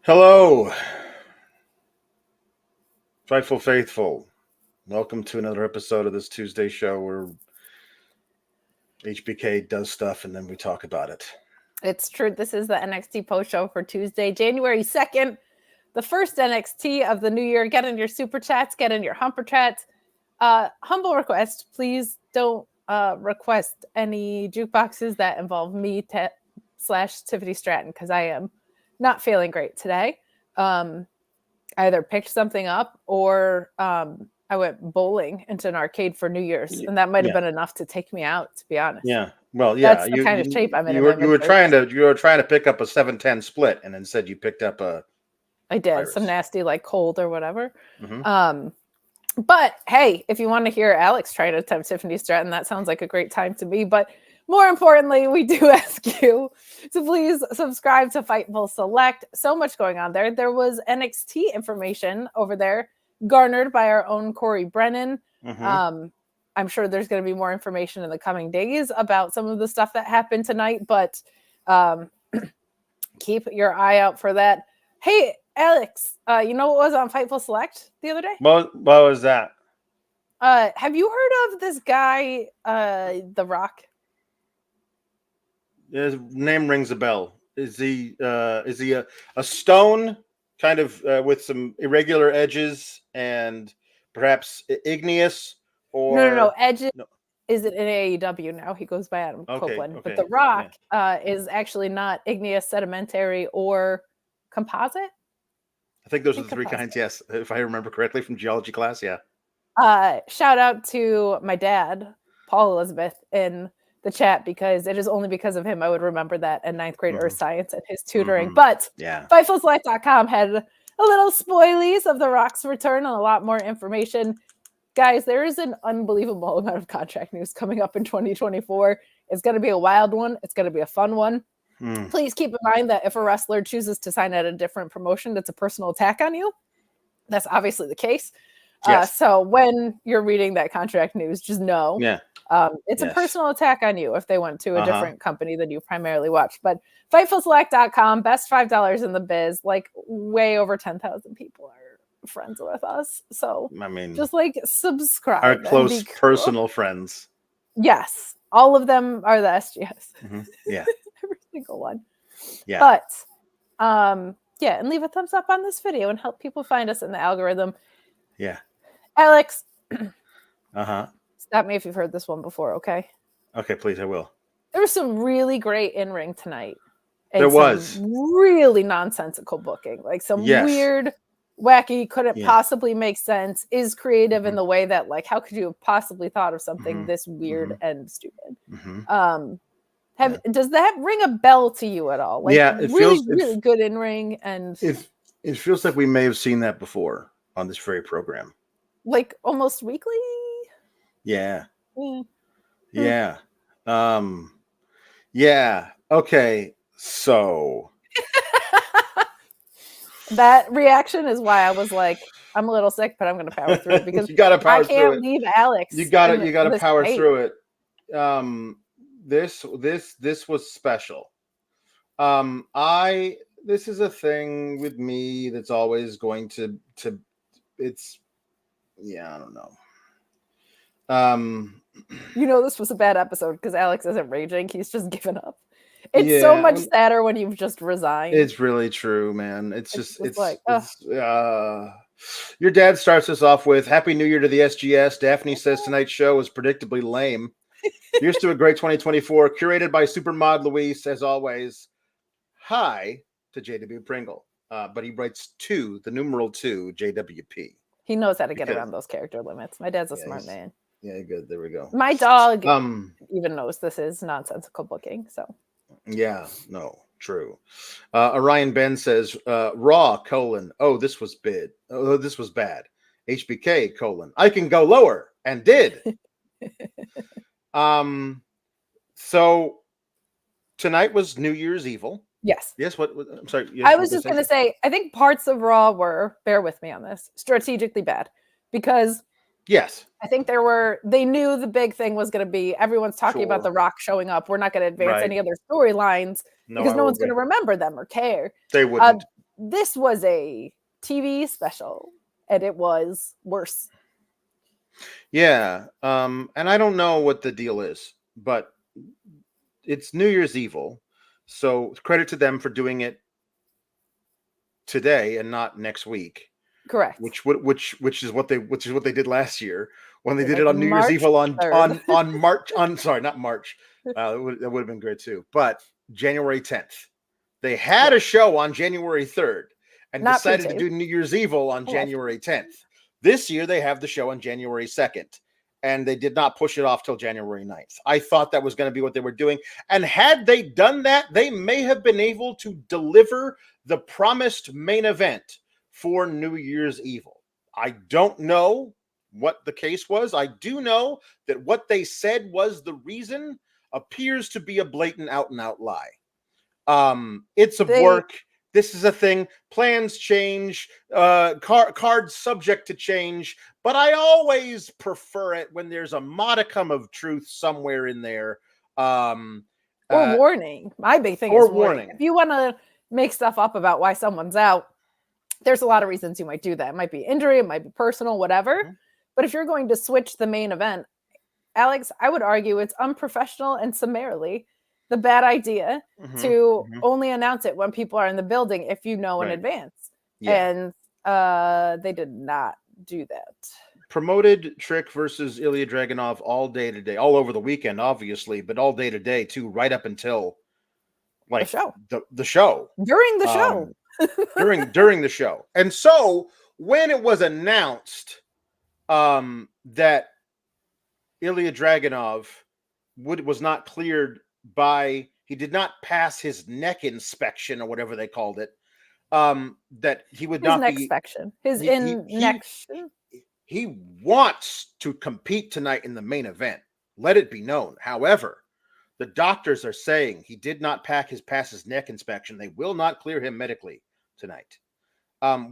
Hello, Fightful Faithful. Welcome to another episode of this Tuesday show where HBK does stuff and then we talk about it. It's true. This is the NXT post show for Tuesday, January 2nd, the first NXT of the new year. Get in your super chats, get in your humper chats. Humble request, please don't request any jukeboxes that involve me / Tiffany Stratton, because I am not feeling great today. I either picked something up or I went bowling into an arcade for New Year's, and that might have been enough to take me out, to be honest. Yeah, well, yeah, that's the kind of shape I'm in. You were trying to pick up a 7-10 split, and instead you picked up a. I did virus. Some nasty like cold or whatever. Mm-hmm. But hey, if you want to hear Alex try to attempt Tiffany Stratton, that sounds like a great time to me. But more importantly, we do ask you to please subscribe to Fightful Select. So much going on there. There was NXT information over there garnered by our own Corey Brennan. Mm-hmm. I'm sure there's going to be more information in the coming days about some of the stuff that happened tonight, but keep your eye out for that. Hey, Alex, you know what was on Fightful Select the other day? What was that? Have you heard of this guy, The Rock? His name rings a bell. Is he a stone kind of with some irregular edges and perhaps igneous? Or No. Edges is it in AEW now? He goes by Adam Copeland. Okay. But The Rock is actually not igneous, sedimentary, or composite. I think those are the three kinds, yes. If I remember correctly from geology class, yeah. Shout out to my dad, Paul Elizabeth, in the chat, because it is only because of him I would remember that in 9th grade Earth Science and his tutoring. But FightfulSelect.com had a little spoilies of The Rock's return and a lot more information. Guys, there is an unbelievable amount of contract news coming up in 2024. It's going to be a wild one. It's going to be a fun one. Please keep in mind that if a wrestler chooses to sign at a different promotion, that's a personal attack on you. That's obviously the case. Yes. So when you're reading that contract news, just know it's a personal attack on you if they went to a different company than you primarily watch. But FightfulSelect.com, best $5 in the biz, like way over 10,000 people are friends with us. So I mean, just like subscribe. Our close personal friends. Yes. All of them are the SGS. Yeah. Every single one. Yeah. But and leave a thumbs up on this video and help people find us in the algorithm. Yeah. Alex. Stop me if you've heard this one before, okay? Okay, please, I will. There was some really great in-ring tonight. There was. Really nonsensical booking. Like some weird, wacky, couldn't possibly make sense, is creative in the way that, like, how could you have possibly thought of something this weird and stupid? Does that ring a bell to you at all? Like, it feels really good in-ring, and it feels like we may have seen that before on this very program. Like almost weekly? Yeah. Okay. So that reaction is why I was like, I'm a little sick, but I'm going to power through it, because you gotta power I can't leave Alex. You gotta power through it. This was special. This is a thing with me that's always going to it's. Yeah, I don't know. This was a bad episode because Alex isn't raging. He's just given up. It's so much sadder when you've just resigned. It's really true, man. It's your dad starts us off with Happy New Year to the SGS. Daphne says tonight's show was predictably lame. Here's to a great 2024, curated by Supermod Luis, as always. Hi to JW Pringle. But he writes the numeral 2, JWP. He knows how to get around those character limits. My dad's a smart man. Yeah, good. There we go. My dog even knows this is nonsensical booking. So. Yeah, no, true. Orion Ben says, Raw, this was bad. Oh, this was bad. HBK, I can go lower, and did. So tonight was New Year's Evil. Yes. Yes. What? I'm sorry. I was just going to say, I think parts of Raw were, bear with me on this, strategically bad, because yes, I think they knew the big thing was going to be everyone's talking about The Rock showing up. We're not going to advance any other storylines because no one's going to remember them or care. They wouldn't. this was a TV special, and it was worse. Yeah. And I don't know what the deal is, but it's New Year's Evil. So credit to them for doing it today and not next week. Correct. Which is what they did last year when they did it on New Year's Evil on March not March. That would have been great too. But January 10th. They had a show on January 3rd and decided to do New Year's Evil on January 10th. This year they have the show on January 2nd. And they did not push it off till January 9th. I thought that was going to be what they were doing. And had they done that, they may have been able to deliver the promised main event for New Year's Evil. I don't know what the case was. I do know that what they said was the reason appears to be a blatant out-and-out lie. It's a work. This is a thing. Plans change. Cards subject to change. But I always prefer it when there's a modicum of truth somewhere in there. Or warning. My big thing is warning. If you want to make stuff up about why someone's out, there's a lot of reasons you might do that. It might be injury. It might be personal, whatever. Mm-hmm. But if you're going to switch the main event, Alex, I would argue it's unprofessional and summarily the bad idea to only announce it when people are in the building if you know in advance. Yeah. And they did not do that. Promoted Trick versus Ilja Dragunov all day today, all over the weekend, obviously, but all day today too, right up until like the show. During the show. during the show. And so when it was announced that Ilja Dragunov was not cleared he did not pass his neck inspection or whatever they called it, that he would not be inspection. He wants to compete tonight in the main event. Let it be known. However, the doctors are saying he did not pass his neck inspection. They will not clear him medically tonight.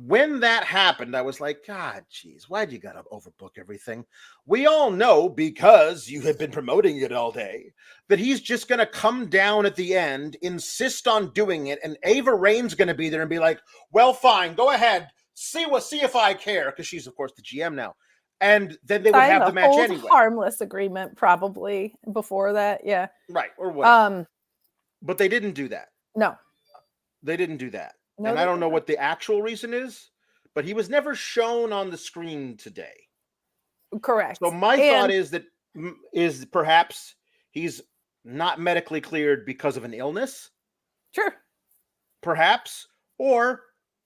When that happened, I was like, God, geez, why'd you gotta overbook everything? We all know, because you have been promoting it all day, that he's just gonna come down at the end, insist on doing it, and Ava Rain's gonna be there and be like, well, fine, go ahead, see if I care, because she's of course the GM now. And then they would have the match anyway. Harmless agreement, probably before that, yeah. Right, or what? But they didn't do that. No. They didn't do that. No, and I don't know what the actual reason is, but he was never shown on the screen today. Correct. So my thought is perhaps he's not medically cleared because of an illness. Sure. Perhaps. Or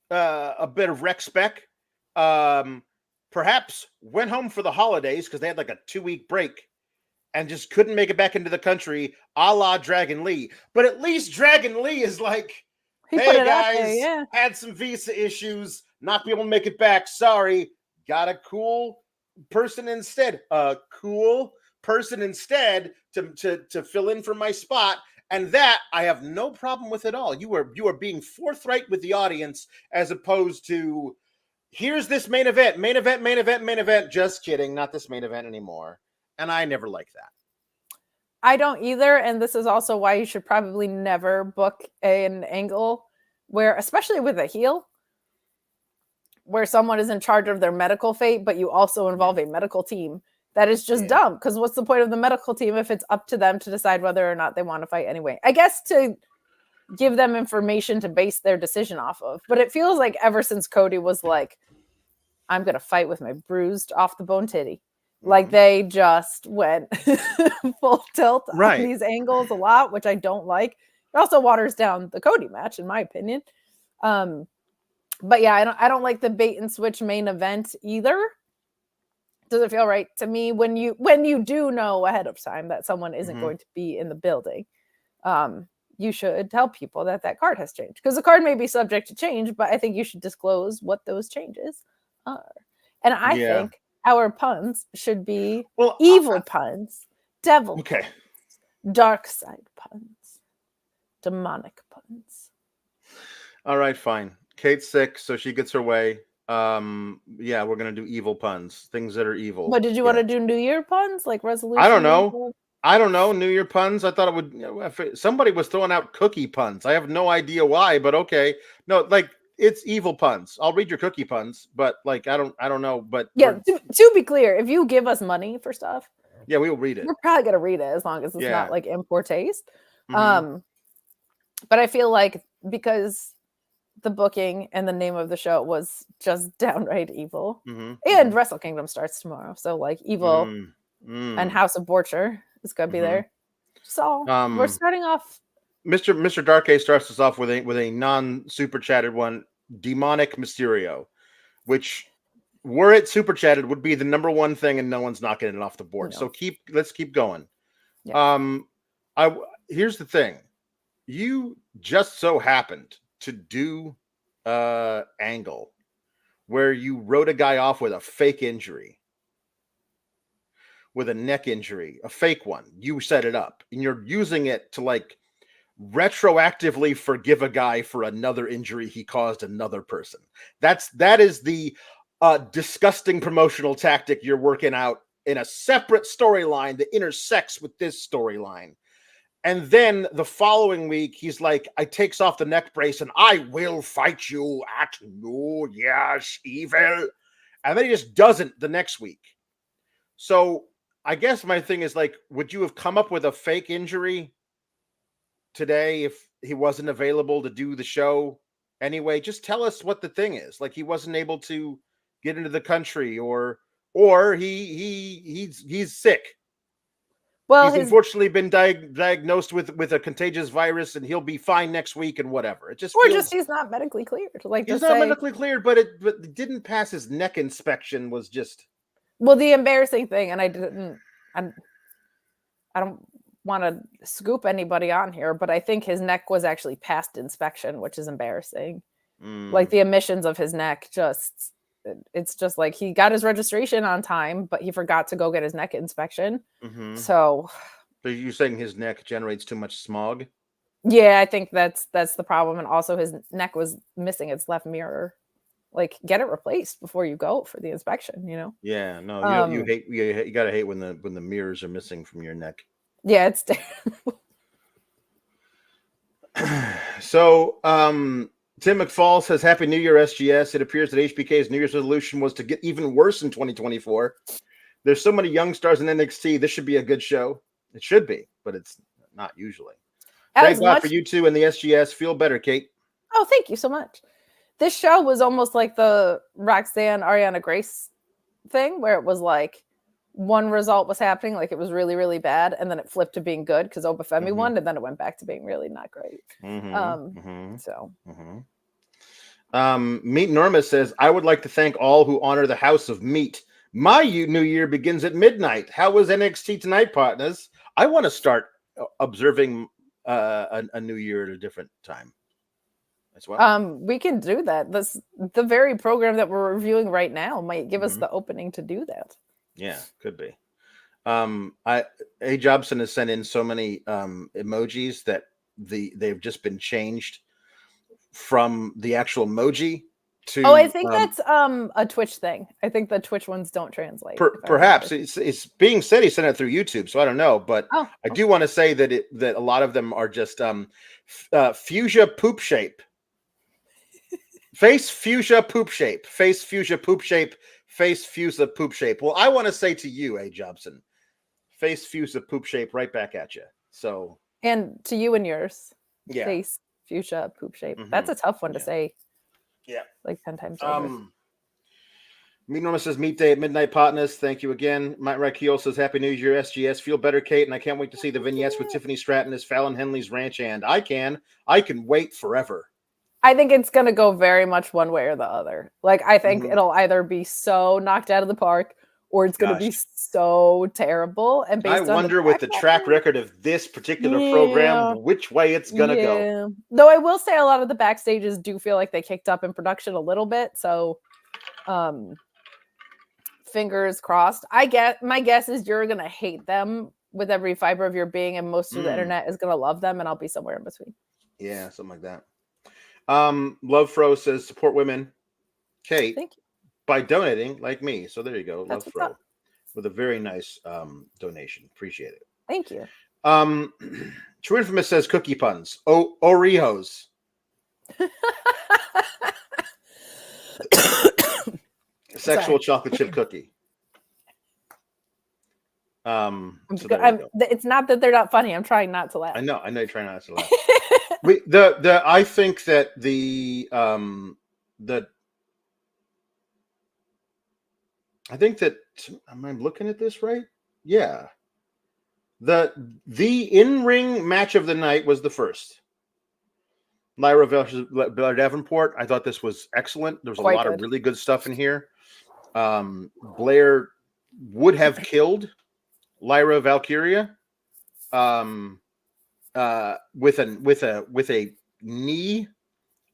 a bit of rec spec. Perhaps went home for the holidays because they had like a 2-week break and just couldn't make it back into the country, a la Dragon Lee. But at least Dragon Lee is like, hey guys, had some visa issues, not be able to make it back. Sorry, got a cool person instead. To fill in for my spot, and that I have no problem with at all. You are being forthright with the audience as opposed to here's this main event. Just kidding, not this main event anymore. And I never like that. I don't either, and this is also why you should probably never book an angle where, especially with a heel, where someone is in charge of their medical fate, but you also involve a medical team. That is just dumb, because what's the point of the medical team if it's up to them to decide whether or not they want to fight anyway? I guess to give them information to base their decision off of, but it feels like ever since Cody was like, I'm going to fight with my bruised off the bone titty. Like they just went full tilt on these angles a lot, which I don't like. It also waters down the Cody match, in my opinion. But yeah, I don't like the bait and switch main event either. Doesn't feel right to me when you do know ahead of time that someone isn't going to be in the building. You should tell people that card has changed, because the card may be subject to change, but I think you should disclose what those changes are. And I think our puns should be evil puns, devil puns, dark side puns, demonic puns. All right, fine. Kate's sick, so she gets her way. We're gonna do evil puns, things that are evil. But did you want to do New Year puns, like resolution? I don't know. New Year puns. I thought somebody was throwing out cookie puns. I have no idea why, but okay. No, like it's evil puns. I'll read your cookie puns, but like I don't know. But yeah, to be clear, if you give us money for stuff, yeah, we will read it. We're probably gonna read it as long as it's not like in poor taste. Mm-hmm. But I feel like because the booking and the name of the show was just downright evil, and Wrestle Kingdom starts tomorrow, so like evil and House of Borcher is gonna be there. So we're starting off. Mr. Dark A starts us off with a non-super chatted one, Demonic Mysterio, which were it super chatted would be the number one thing, and no one's knocking it off the board. No. So let's keep going. Yeah. Here's the thing. You just so happened to do angle where you wrote a guy off with a fake injury, with a neck injury, a fake one. You set it up, and you're using it to like retroactively forgive a guy for another injury he caused another person. That is the disgusting promotional tactic you're working out in a separate storyline that intersects with this storyline. And then the following week, he's like, I takes off the neck brace and I will fight you at New Year's Evil. And then he just doesn't the next week. So I guess my thing is like, would you have come up with a fake injury today if he wasn't available to do the show anyway? Just tell us what the thing is. Like he wasn't able to get into the country or he's sick. Well, he's unfortunately been diagnosed with a contagious virus, and he'll be fine next week and whatever. It just just he's not medically cleared. Like he's not medically cleared, but it didn't pass his neck inspection. Was just the embarrassing thing, and I don't want to scoop anybody on here, but I think his neck was actually past inspection, which is embarrassing. Like the emissions of his neck it's just like he got his registration on time, but he forgot to go get his neck inspection. So you're saying his neck generates too much smog? Yeah, I think that's the problem. And also his neck was missing its left mirror. Like get it replaced before you go for the inspection, you know? Yeah, no, you gotta hate when the mirrors are missing from your neck. Yeah, it's terrible. So Tim McFall says, Happy New Year, SGS. It appears that HBK's New Year's resolution was to get even worse in 2024. There's so many young stars in NXT. This should be a good show. It should be, but it's not usually. Thank God for you two and the SGS. Feel better, Kate. Oh, thank you so much. This show was almost like the Roxanne, Arianna Grace thing, where it was like one result was happening, like it was really, really bad, and then it flipped to being good because Femi won, and then it went back to being really not great. Meat Norma says, I would like to thank all who honor the House of Meat. My New Year begins at midnight. How was NXT tonight, partners? I want to start observing a New Year at a different time as well. We can do that. The very program that we're reviewing right now might give us the opening to do that. Yeah, could be. A. Jobson has sent in so many emojis that they've just been changed from the actual emoji to. Oh, I think that's a Twitch thing. I think the Twitch ones don't translate. Perhaps it's being said he sent it through YouTube, so I don't know. But I do want to say that a lot of them are just fuchsia poop shape, face fuchsia poop shape, face fuchsia poop shape. Face fuchsia poop shape. Well, I want to say to you, A. Jobson, face fuchsia poop shape right back at you. So, and to you and yours, yeah. Face fuchsia poop shape. That's a tough one to say. Yeah, like 10 times over. Meat Norma says, meet day at midnight, partners. Thank you again. Mike Rakiel says, Happy New Year, SGS. Feel better, Kate, and I can't wait to see the vignettes with Tiffany Stratton as Fallon Henley's ranch hand. I can wait forever. I think it's going to go very much one way or the other. Like, I think it'll either be so knocked out of the park or it's going to be so terrible. And I wonder with the track record of this particular program, which way it's going to go. Though I will say a lot of the backstages do feel like they kicked up in production a little bit. So, fingers crossed. My guess is you're going to hate them with every fiber of your being, and most of the internet is going to love them, and I'll be somewhere in between. Yeah, something like that. Love Fro says, support women, Kate, thank you, by donating like me. So there you go. Love Fro with a very nice donation. Appreciate it. Thank you. True Infamous says cookie puns. Oreos. Sexual chocolate chip cookie. It's not that they're not funny. I'm trying not to laugh. I know you're trying not to laugh. I think that am I looking at this right? Yeah. The in-ring match of the night was the first. Lyra versus Blair Davenport. I thought this was excellent. There was a lot of really good stuff in here. Blair would have killed Lyra Valkyria with a knee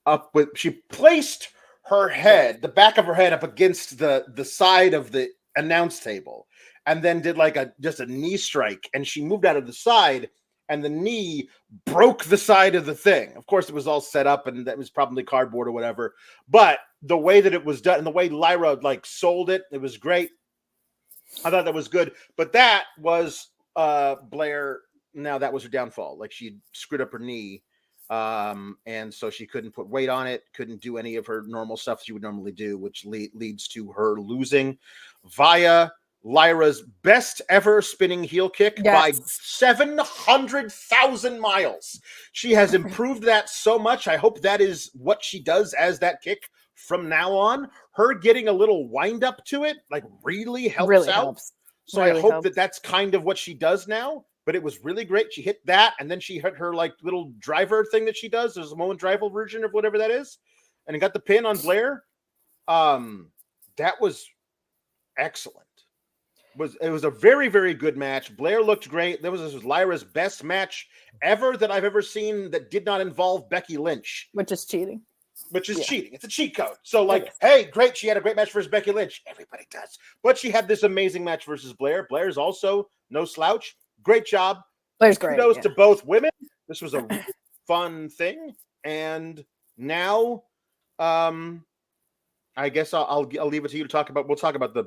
up with. She placed her head, the back of her head, up against the side of the announce table, and then did like just a knee strike, and she moved out of the side, and the knee broke the side of the thing. Of course, it was all set up, and that was probably cardboard or whatever. But the way that it was done, and the way Lyra sold it, it was great. I thought that was good. But that was Blair. Now that was her downfall. She screwed up her knee, and so she couldn't put weight on it, couldn't do any of her normal stuff she would normally do, which leads to her losing via Lyra's best ever spinning heel kick by 700,000 miles. She has improved that so much. I hope that is what she does as that kick from now on. Her getting a little wind up to it really helps out. So I hope that that's kind of what she does now. But it was really great. She hit that, and then she hit her little driver thing that she does. There's a moment driver version of whatever that is, and it got the pin on Blair. That was excellent. It was a very, very good match. Blair looked great. This was Lyra's best match ever that I've ever seen that did not involve Becky Lynch, which is cheating. Cheating. It's a cheat code. So hey, great. She had a great match versus Becky Lynch. Everybody does. But she had this amazing match versus Blair. Blair's also no slouch. Great job. Blair's great. Kudos to both women. This was a really fun thing. And now, I guess I'll leave it to you to talk about. We'll talk about the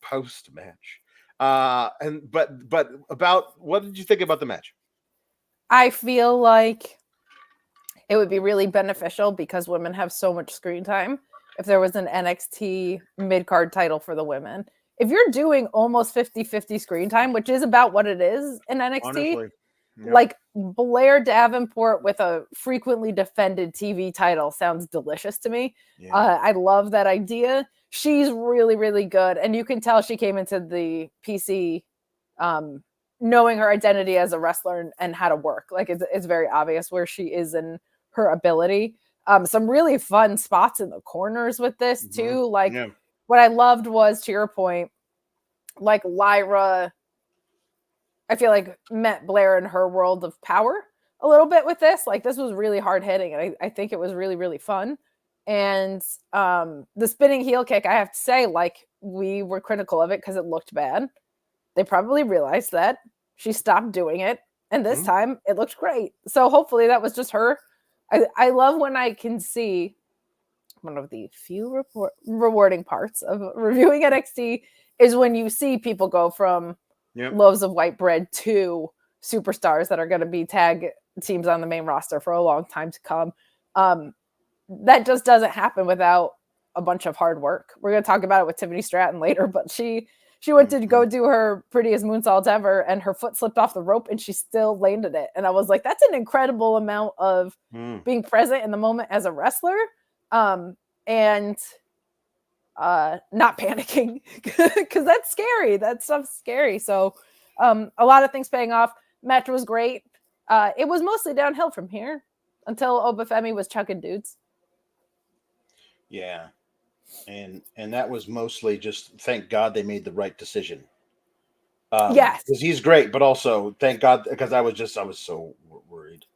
post match. But about what did you think about the match? I feel like it would be really beneficial because women have so much screen time. If there was an NXT mid-card title for the women, if you're doing almost 50-50 screen time, which is about what it is in NXT, honestly, yep. Blair Davenport with a frequently defended TV title sounds delicious to me. Yeah. I love that idea. She's really, really good. And you can tell she came into the PC knowing her identity as a wrestler and how to work. It's very obvious where she is in her ability. Some really fun spots in the corners with this too. What I loved was, to your point, Lyra, I feel met Blair in her world of power a little bit with this. This was really hard hitting, and I think it was really, really fun. And the spinning heel kick, I have to say, we were critical of it because it looked bad. They probably realized that. She stopped doing it, and this time it looked great. So hopefully that was just her. I love when I can see. One of the few rewarding parts of reviewing NXT is when you see people go from loaves of white bread to superstars that are going to be tag teams on the main roster for a long time to come. That just doesn't happen without a bunch of hard work. We're going to talk about it with Tiffany Stratton later, but she went to go do her prettiest moonsault ever, and her foot slipped off the rope, and she still landed it. And I was like, that's an incredible amount of being present in the moment as a wrestler. And not panicking because that's scary. That stuff's scary. So a lot of things paying off. Match was great. It was mostly downhill from here until Femi was chucking dudes. Yeah. And that was mostly just thank God they made the right decision. Yes. Because he's great, but also thank God, because I was so worried.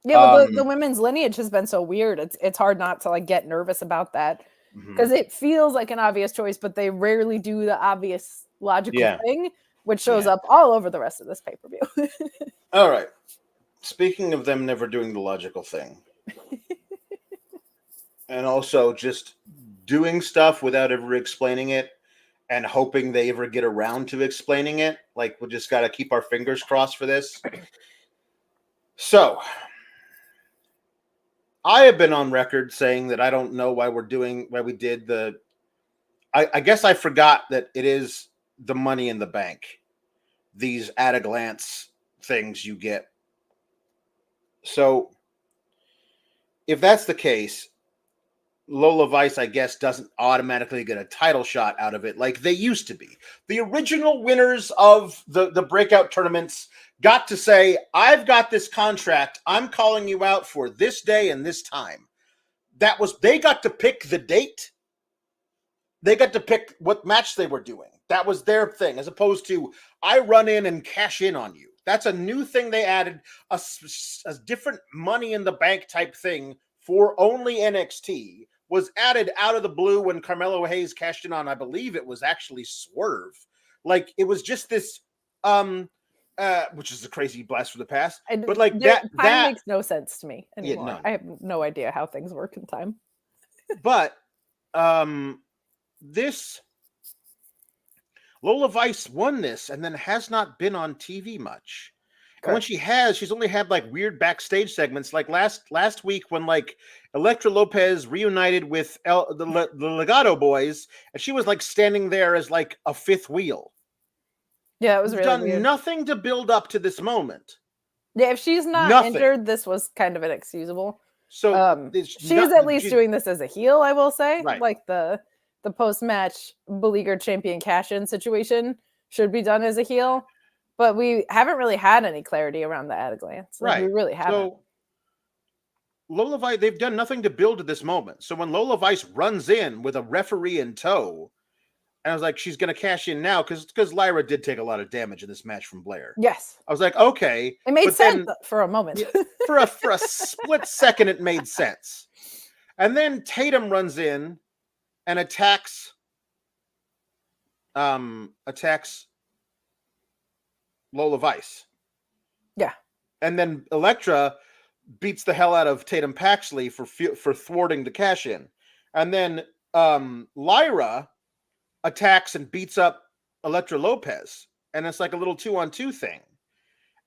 Yeah, well, the women's lineage has been so weird. It's hard not to get nervous about that because it feels like an obvious choice, but they rarely do the obvious logical thing, which shows up all over the rest of this pay-per-view. All right. Speaking of them never doing the logical thing, and also just doing stuff without ever explaining it and hoping they ever get around to explaining it, we just got to keep our fingers crossed for this. So I have been on record saying that I don't know why we did the I guess I forgot that it is the Money in the Bank. These at a glance things you get. So if that's the case, Lola Vice, I guess, doesn't automatically get a title shot out of it like they used to be. The original winners of the breakout tournaments got to say, I've got this contract. I'm calling you out for this day and this time. They got to pick the date. They got to pick what match they were doing. That was their thing, as opposed to, I run in and cash in on you. That's a new thing they added, a different Money in the Bank type thing for only NXT. Was added out of the blue when Carmelo Hayes cashed in on, I believe it was actually Swerve. Like, it was just this, which is a crazy blast from the past. But like time makes no sense to me anymore. Yeah, I have no idea how things work in time. But this Lola Vice won this and then has not been on TV much. And when she has, she's only had like weird backstage segments. Like last week when like Elektra Lopez reunited with the Legado boys, and she was like standing there as like a fifth wheel. Yeah, it was really done weird. Nothing to build up to this moment. Yeah, if she's not injured, this was kind of inexcusable. So she's at least doing this as a heel, I will say. Right. Like the post-match beleaguered champion cash-in situation should be done as a heel. But we haven't really had any clarity around the at a glance. Like, right. We really haven't. So Lola Vice, they've done nothing to build to this moment. So when Lola Vice runs in with a referee in tow, and I was like, she's going to cash in now because Lyra did take a lot of damage in this match from Blair. Yes. I was like, okay. It made sense for a moment. for a split second, it made sense. And then Tatum runs in and attacks Lola Vice. Yeah. And then Elektra beats the hell out of Tatum Paxley for thwarting the cash in. And then Lyra attacks and beats up Elektra Lopez. And it's like a little 2-on-2 thing.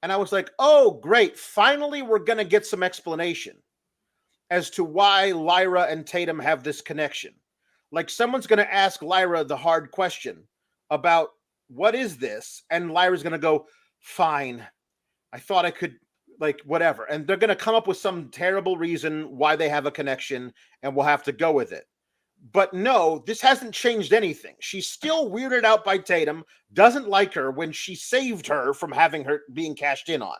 And I was like, oh, great. Finally, we're going to get some explanation as to why Lyra and Tatum have this connection. Like, someone's going to ask Lyra the hard question about what is this? And Lyra's going to go, fine. I thought I could, like, whatever. And they're going to come up with some terrible reason why they have a connection, and we'll have to go with it. But no, this hasn't changed anything. She's still weirded out by Tatum, doesn't like her when she saved her from having her being cashed in on.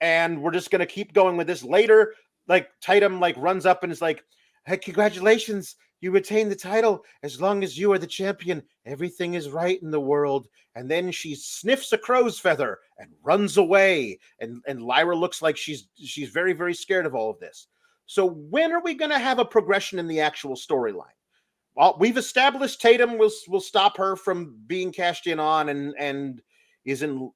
And we're just going to keep going with this. Later, like, Tatum, like, runs up and is like, hey, congratulations. You retain the title. As long as you are the champion, everything is right in the world. And then she sniffs a crow's feather and runs away. And Lyra looks like she's very, very scared of all of this. So when are we going to have a progression in the actual storyline? Well, we've established Tatum will stop her from being cashed in on and is in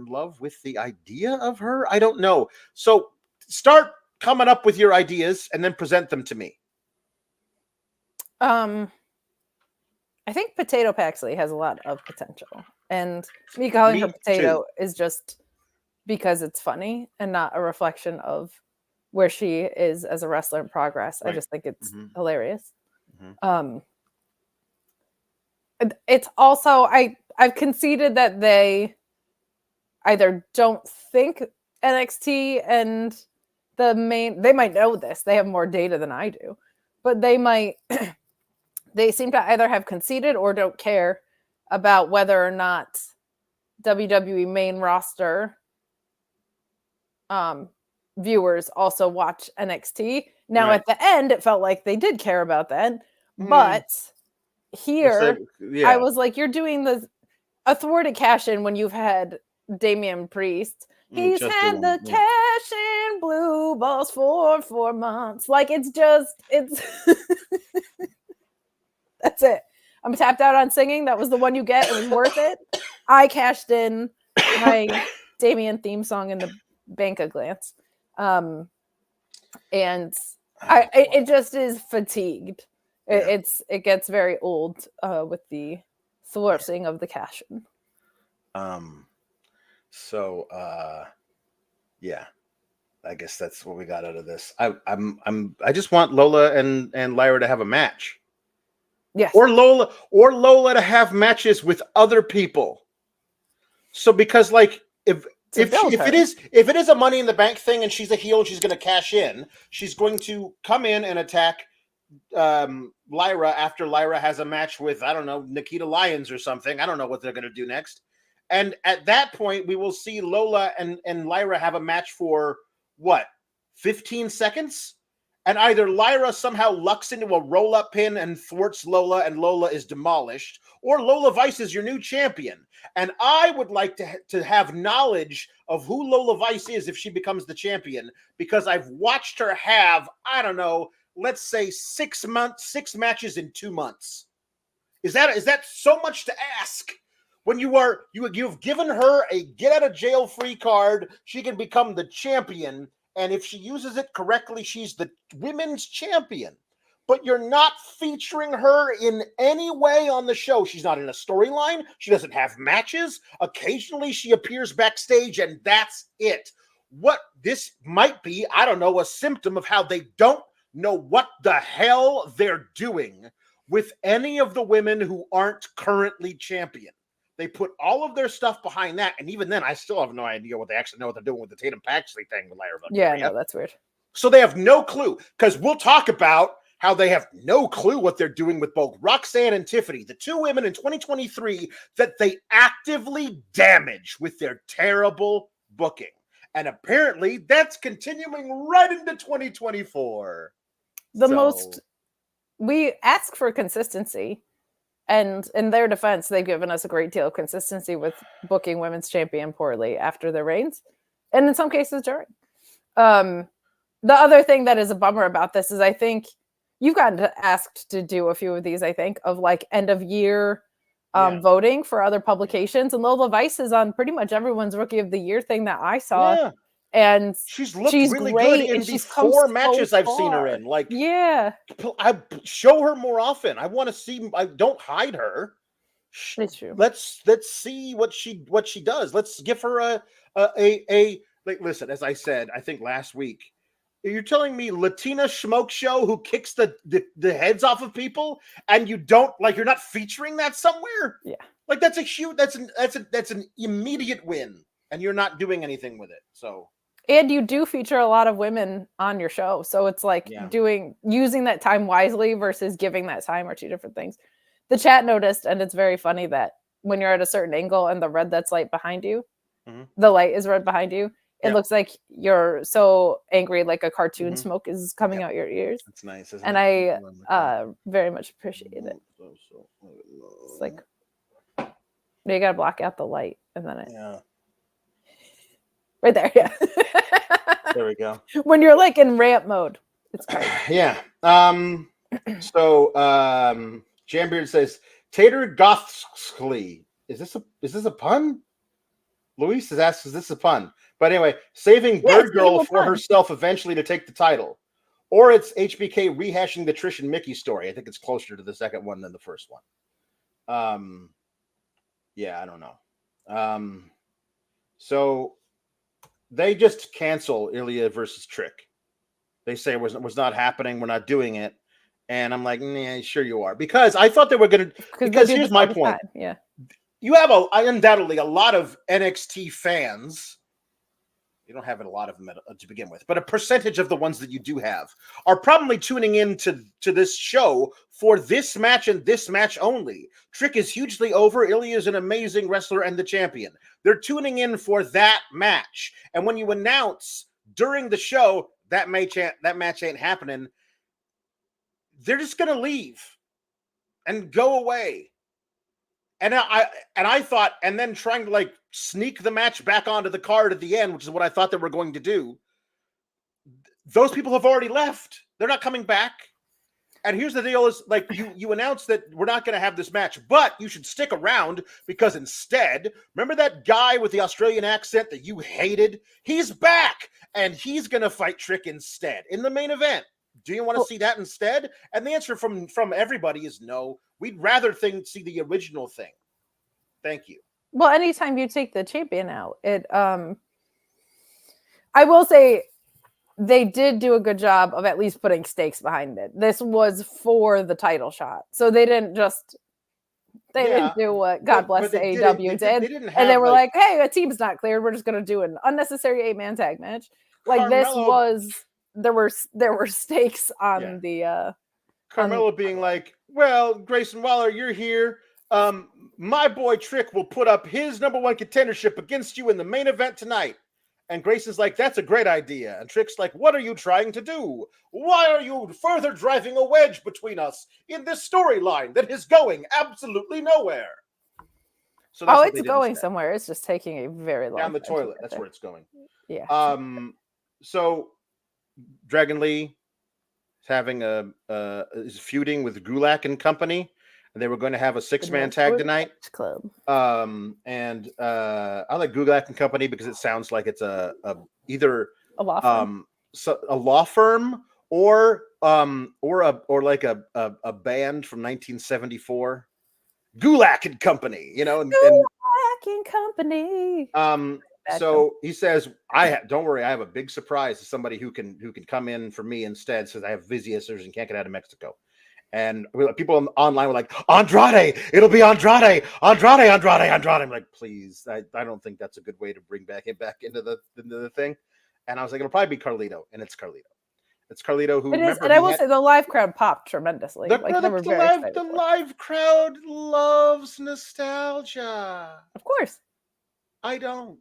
love with the idea of her. I don't know. So start coming up with your ideas and then present them to me. I think Potato Paxley has a lot of potential, and me calling her Potato is just because it's funny and not a reflection of where she is as a wrestler in progress. Right. I just think it's hilarious. Mm-hmm. It's also I've conceded that they either don't think NXT and they might know this. They have more data than I do, but they might. They seem to either have conceded or don't care about whether or not WWE main roster viewers also watch NXT. Now, right. At the end, it felt like they did care about that. But here, I was like, you're doing a thwarted cash-in when you've had Damian Priest. He's had the cash-in blue balls for 4 months. Like, it's That's it. I'm tapped out on singing. That was the one you get. It was worth it. I cashed in my Damien theme song in the bank a glance. And it just is fatigued. Yeah. It gets very old with the thwarting of the cash-in. Yeah. I guess that's what we got out of this. I just want Lola and Lyra to have a match. Yes. Or Lola to have matches with other people. So because like if it is a Money in the Bank thing and she's a heel and she's going to cash in, she's going to come in and attack Lyra after Lyra has a match with, I don't know, Nikita Lyons or something. I don't know what they're going to do next. And at that point, we will see Lola and Lyra have a match for what, 15 seconds? And either Lyra somehow lucks into a roll-up pin and thwarts Lola and Lola is demolished, or Lola Vice is your new champion. And I would like to have knowledge of who Lola Vice is if she becomes the champion, because I've watched her have, I don't know, let's say 6 matches in 2 months. Is that so much to ask? When you've given her a get out of jail free card, she can become the champion, and if she uses it correctly, she's the women's champion. But you're not featuring her in any way on the show. She's not in a storyline. She doesn't have matches. Occasionally she appears backstage, and that's it. What this might be, I don't know, a symptom of how they don't know what the hell they're doing with any of the women who aren't currently champion. They put all of their stuff behind that, and even then, I still have no idea what they actually know what they're doing with the Tatum Paxley thing with Lyra. Yeah, no, that's weird. So they have no clue, because we'll talk about how they have no clue what they're doing with both Roxanne and Tiffany, the two women in 2023 that they actively damage with their terrible booking. And apparently, that's continuing right into 2024. We ask for consistency. And in their defense, they've given us a great deal of consistency with booking women's champion poorly after their reigns, and in some cases during. The other thing that is a bummer about this is I think you've gotten asked to do a few of these, I think, of like end of year voting for other publications. And Lola Vice is on pretty much everyone's Rookie of the Year thing that I saw. Yeah. And she's really great in the 4 matches I've seen her in. Like, yeah, I show her more often. I want to see. I don't hide her. It's true. Let's see what she does. Let's give her a like. Listen, as I said, I think last week, you're telling me Latina Schmoke Show who kicks the heads off of people, and you don't like. You're not featuring that somewhere. Yeah, like that's a huge. That's an immediate win, and you're not doing anything with it. So. And you do feature a lot of women on your show. So it's like using that time wisely versus giving that time are two different things. The chat noticed, and it's very funny that when you're at a certain angle and the red that's light behind you, the light is red behind you, it looks like you're so angry, like a cartoon smoke is coming out your ears. That's nice. And I very much appreciate it. It's like, you got to block out the light and then right there, yeah. There we go. When you're like in ramp mode, it's great. Yeah. So Jambeard says Tater Gothsky. Is this a pun? Luis has asked, is this a pun? But anyway, saving Bird Girl for herself eventually to take the title. Or it's HBK rehashing the Trish and Mickey story. I think it's closer to the second one than the first one. Yeah, I don't know. So they just cancel Ilja versus Trick. They say it was not happening. We're not doing it. And I'm like, nah, sure you are. Because I thought they were going to. Because here's my point. Yeah. You have undoubtedly a lot of NXT fans. You don't have a lot of them to begin with, but a percentage of the ones that you do have are probably tuning in to this show for this match and this match only. Trick is hugely over. Ilja is an amazing wrestler and the champion. They're tuning in for that match. And when you announce during the show that match ain't happening, they're just going to leave and go away. And I thought, and then trying to like sneak the match back onto the card at the end, which is what I thought they were going to do. Those people have already left. They're not coming back. And here's the deal is like you announced that we're not going to have this match, but you should stick around because instead, remember that guy with the Australian accent that you hated? He's back and he's going to fight Trick instead in the main event. Do you want to see that instead? And the answer from everybody is no. We'd rather see the original thing. Thank you. Well, anytime you take the champion out, it I will say they did do a good job of at least putting stakes behind it. This was for the title shot. So they didn't just didn't do what God bless the AEW did. And they were like, hey, a team's not cleared. We're just gonna do an unnecessary 8-man tag match. Like Carmelo, there were stakes on the Carmelo being like, well, Grayson Waller, you're here. My boy Trick will put up his #1 contendership against you in the main event tonight. And Grayson's like, that's a great idea. And Trick's like, what are you trying to do? Why are you further driving a wedge between us in this storyline that is going absolutely nowhere? So it's going somewhere. It's just taking a very long time. Down the toilet. That's where it's going. Yeah. So Dragon Lee is having is feuding with Gulak and company. And they were going to have a 6-man tag tonight. Club. And I like Gulak and company because it sounds like it's either a law firm, a law firm or like a band from 1974. Gulak and company, Gulak and company. So he says, don't worry, I have a big surprise to somebody who can come in for me instead, since I have visitors and can't get out of Mexico. And people online were like, Andrade, it'll be Andrade. I'm like, please, I don't think that's a good way to bring him back into the thing. And I was like, it'll probably be Carlito, and it's Carlito. It's Carlito who. It is, and I will say the live crowd popped tremendously. The live crowd loves nostalgia. Of course, I don't.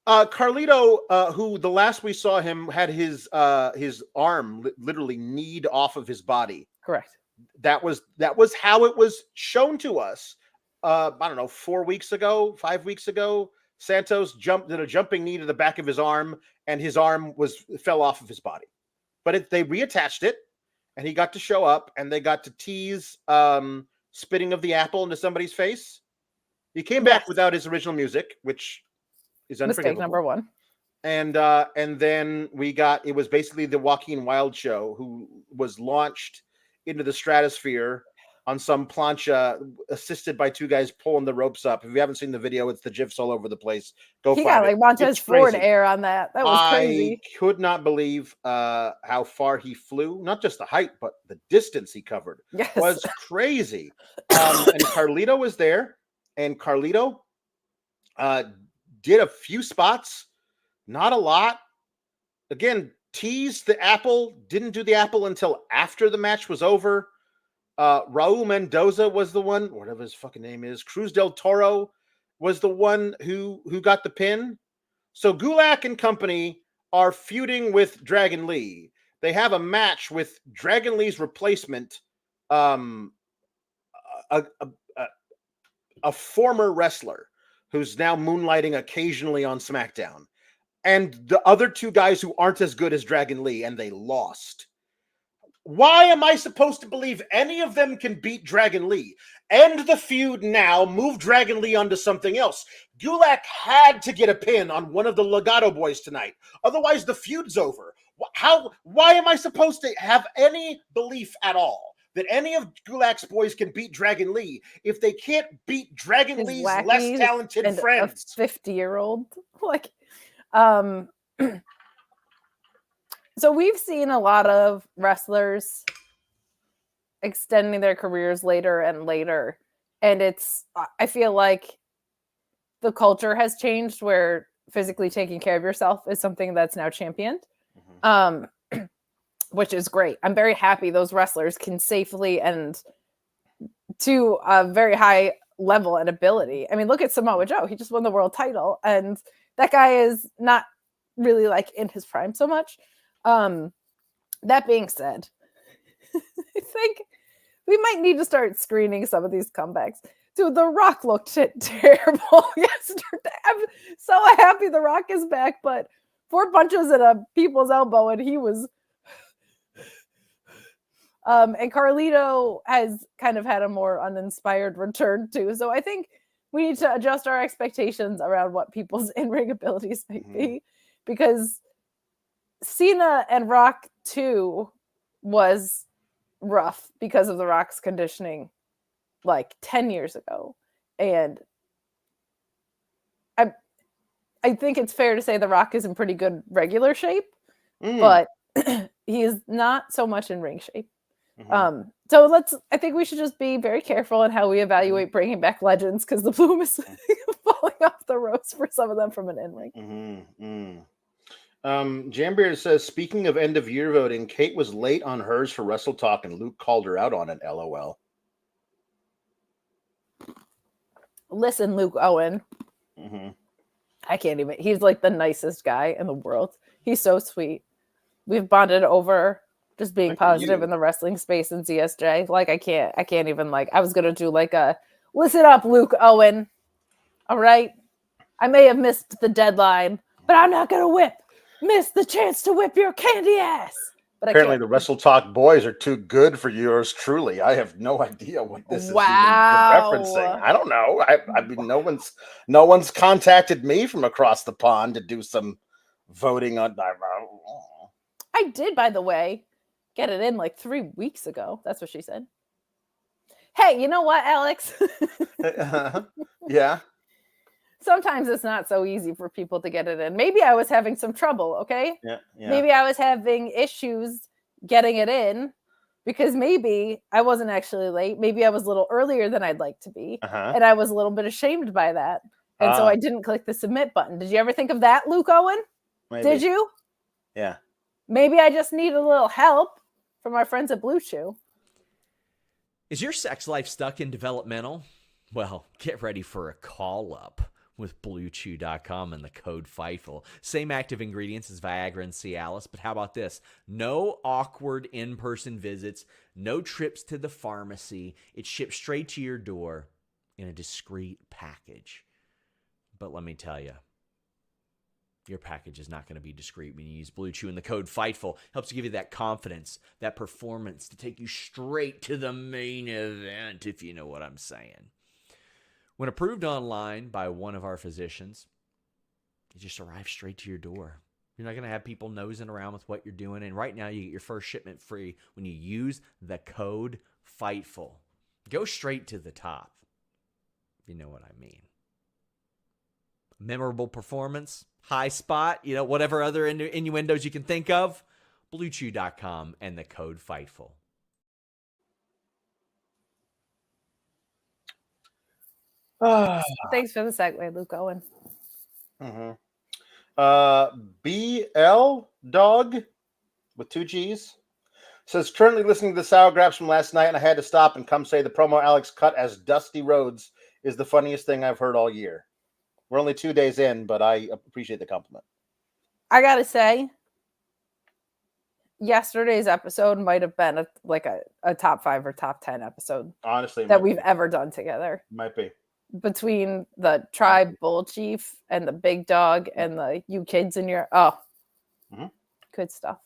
Carlito, who the last we saw him had his arm literally kneed off of his body. Correct. That was how it was shown to us. I don't know, 5 weeks ago. Santos did a jumping knee to the back of his arm, and his arm fell off of his body. But they reattached it, and he got to show up, and they got to tease spitting of the apple into somebody's face. He came back without his original music, which is unforgivable. Mistake #1. And then it was basically the Joaquin Wilde show, who was launched into the stratosphere on some plancha, assisted by 2 guys pulling the ropes up. If you haven't seen the video, it's the GIFs all over the place. He got like Montez Ford air on that. That was crazy. I could not believe how far he flew. Not just the height, but the distance he covered was crazy. And Carlito was there, and Carlito did a few spots, not a lot. Again, teased the apple, didn't do the apple until after the match was over. Raul Mendoza was the one, whatever his fucking name is. Cruz del Toro was the one who got the pin. So Gulak and company are feuding with Dragon Lee. They have a match with Dragon Lee's replacement, a former wrestler who's now moonlighting occasionally on SmackDown, and the other 2 guys who aren't as good as Dragon Lee, and they lost. Why am I supposed to believe any of them can beat Dragon Lee? End the feud now, move Dragon Lee onto something else. Gulak had to get a pin on one of the Legato boys tonight. Otherwise, the feud's over. Why am I supposed to have any belief at all that any of Gulak's boys can beat Dragon Lee if they can't beat Dragon Lee's less talented friends? A 50-year-old. So we've seen a lot of wrestlers extending their careers later and later. And I feel like the culture has changed where physically taking care of yourself is something that's now championed, which is great. I'm very happy those wrestlers can safely and to a very high level and ability. I mean, look at Samoa Joe. He just won the world title, and that guy is not really like in his prime so much. That being said, I think we might need to start screening some of these comebacks. Dude, The Rock looked terrible yesterday. I'm so happy The Rock is back, but 4 punches at a people's elbow, and he was. And Carlito has kind of had a more uninspired return too. So I think we need to adjust our expectations around what people's in-ring abilities may be, because Cena and Rock 2 was rough because of The Rock's conditioning like 10 years ago. And I think it's fair to say The Rock is in pretty good regular shape. but he's not so much in ring shape. So I think we should just be very careful in how we evaluate bringing back legends, because the bloom is falling off the rose for some of them from an in-ring. Jambeard says, speaking of end of year voting, Kate was late on hers for Wrestle Talk and Luke called her out on it. LOL. Listen, Luke Owen. I can't even. He's like the nicest guy in the world. He's so sweet. We've bonded over just being positive in the wrestling space in ZSJ. Like I can't even like. I was gonna do like a listen up, Luke Owen. All right, I may have missed the deadline, but I'm not gonna miss the chance to whip your candy ass. But apparently, the Wrestle Talk boys are too good for yours truly. I have no idea what this is even referencing. I don't know. I mean, no one's contacted me from across the pond to do some voting on. I did, by the way, get it in like 3 weeks ago. That's what she said. Hey, you know what, Alex? Yeah. Sometimes it's not so easy for people to get it in. Maybe I was having some trouble, okay? Yeah. Maybe I was having issues getting it in because maybe I wasn't actually late. Maybe I was a little earlier than I'd like to be. And I was a little bit ashamed by that. And so I didn't click the submit button. Did you ever think of that, Luke Owen? Maybe. Did you? Yeah. Maybe I just need a little help from our friends at Blue Chew. Is your sex life stuck in developmental? Well, get ready for a call-up with BlueChew.com and the code FIGHTFUL. Same active ingredients as Viagra and Cialis, but how about this? No awkward in-person visits, no trips to the pharmacy. It ships straight to your door in a discreet package. But let me tell you, your package is not going to be discreet when you use Blue Chew, and the code FIGHTFUL helps give you that confidence, that performance to take you straight to the main event, if you know what I'm saying. When approved online by one of our physicians, it just arrives straight to your door. You're not going to have people nosing around with what you're doing. And right now, you get your first shipment free when you use the code FIGHTFUL. Go straight to the top. You know what I mean. Memorable performance, high spot, whatever other innuendos you can think of. BlueChew.com and the code FIGHTFUL. Thanks for the segue, Luke Owen. BL Dog with 2 G's says, currently listening to the Sour Graps from last night, and I had to stop and come say the promo Alex cut as Dusty Rhodes is the funniest thing I've heard all year. We're only 2 days in, but I appreciate the compliment. I gotta say, yesterday's episode might have been a top 5 or top 10 episode. Honestly, that we've ever done together. Might be. Between the tribe bull chief and the big dog and the you kids in your good stuff.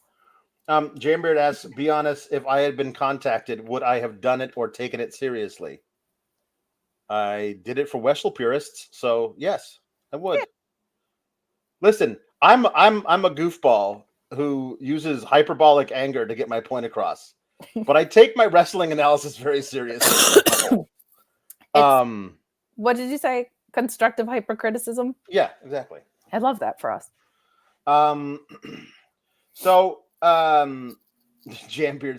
Jambeard asks, be honest, if I had been contacted, would I have done it or taken it seriously? I did it for Wrestle purists, so yes, I would. Yeah. Listen, I'm a goofball who uses hyperbolic anger to get my point across, but I take my wrestling analysis very seriously. What did you say? Constructive hypercriticism? Yeah, exactly. I love that for us. Jambeard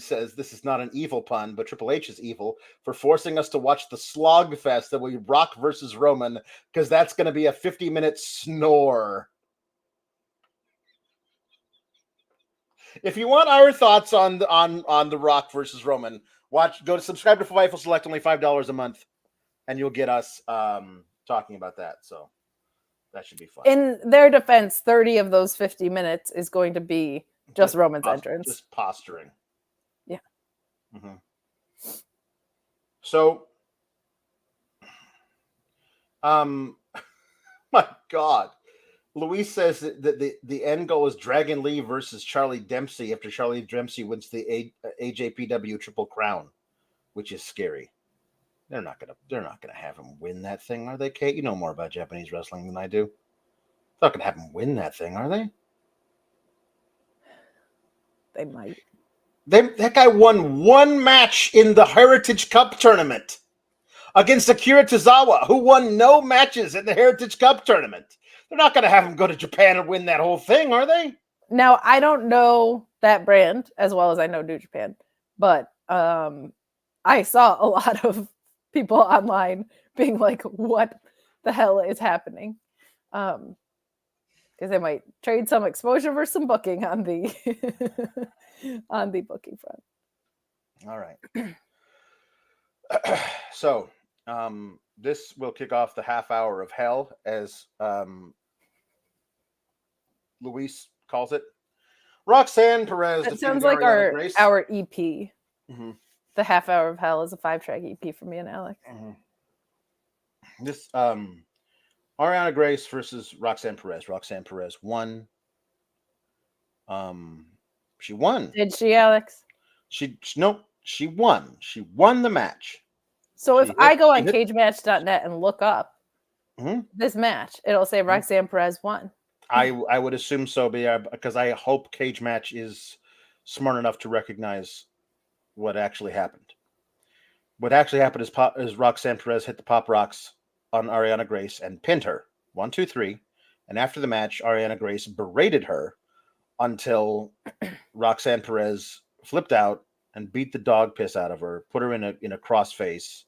says this is not an evil pun, but Triple H is evil for forcing us to watch the slog fest that will be Rock versus Roman, because that's going to be a 50-minute snore. If you want our thoughts on the Rock versus Roman, go to subscribe to Fightful Select, only $5 a month, and you'll get us talking about that. So that should be fun. In their defense, 30 of those 50 minutes is going to be just Roman's entrance. Just posturing. Yeah. Mm-hmm. So, my God. Luis says that the end goal is Dragon Lee versus Charlie Dempsey after Charlie Dempsey wins the AJPW Triple Crown, which is scary. They're not gonna have him win that thing, are they, Kate? You know more about Japanese wrestling than I do. They're not gonna have him win that thing, are they? They might. That guy won one match in the Heritage Cup tournament against Akira Tozawa, who won no matches in the Heritage Cup tournament. They're not going to have him go to Japan and win that whole thing, are they? Now, I don't know that brand as well as I know New Japan, but I saw a lot of people online being like, what the hell is happening? Because they might trade some exposure for some booking on the on the booking front. All right. So this will kick off the half hour of hell, as Luis calls it. Roxanne Perez. That sounds like our EP. Mm-hmm. The half hour of hell is a 5-track EP for me and Alex. Mm-hmm. This Arianna Grace versus Roxanne Perez. Roxanne Perez won. She won. Did she, Alex? She won. She won the match. So if I go on cagematch.net and look up this match, it'll say Roxanne Perez won. I would assume so, because I hope Cage Match is smart enough to recognize what actually happened. What actually happened is Roxanne Perez hit the pop rocks on Arianna Grace and pinned her 1, 2, 3. And after the match, Arianna Grace berated her until Roxanne Perez flipped out and beat the dog piss out of her, put her in a crossface,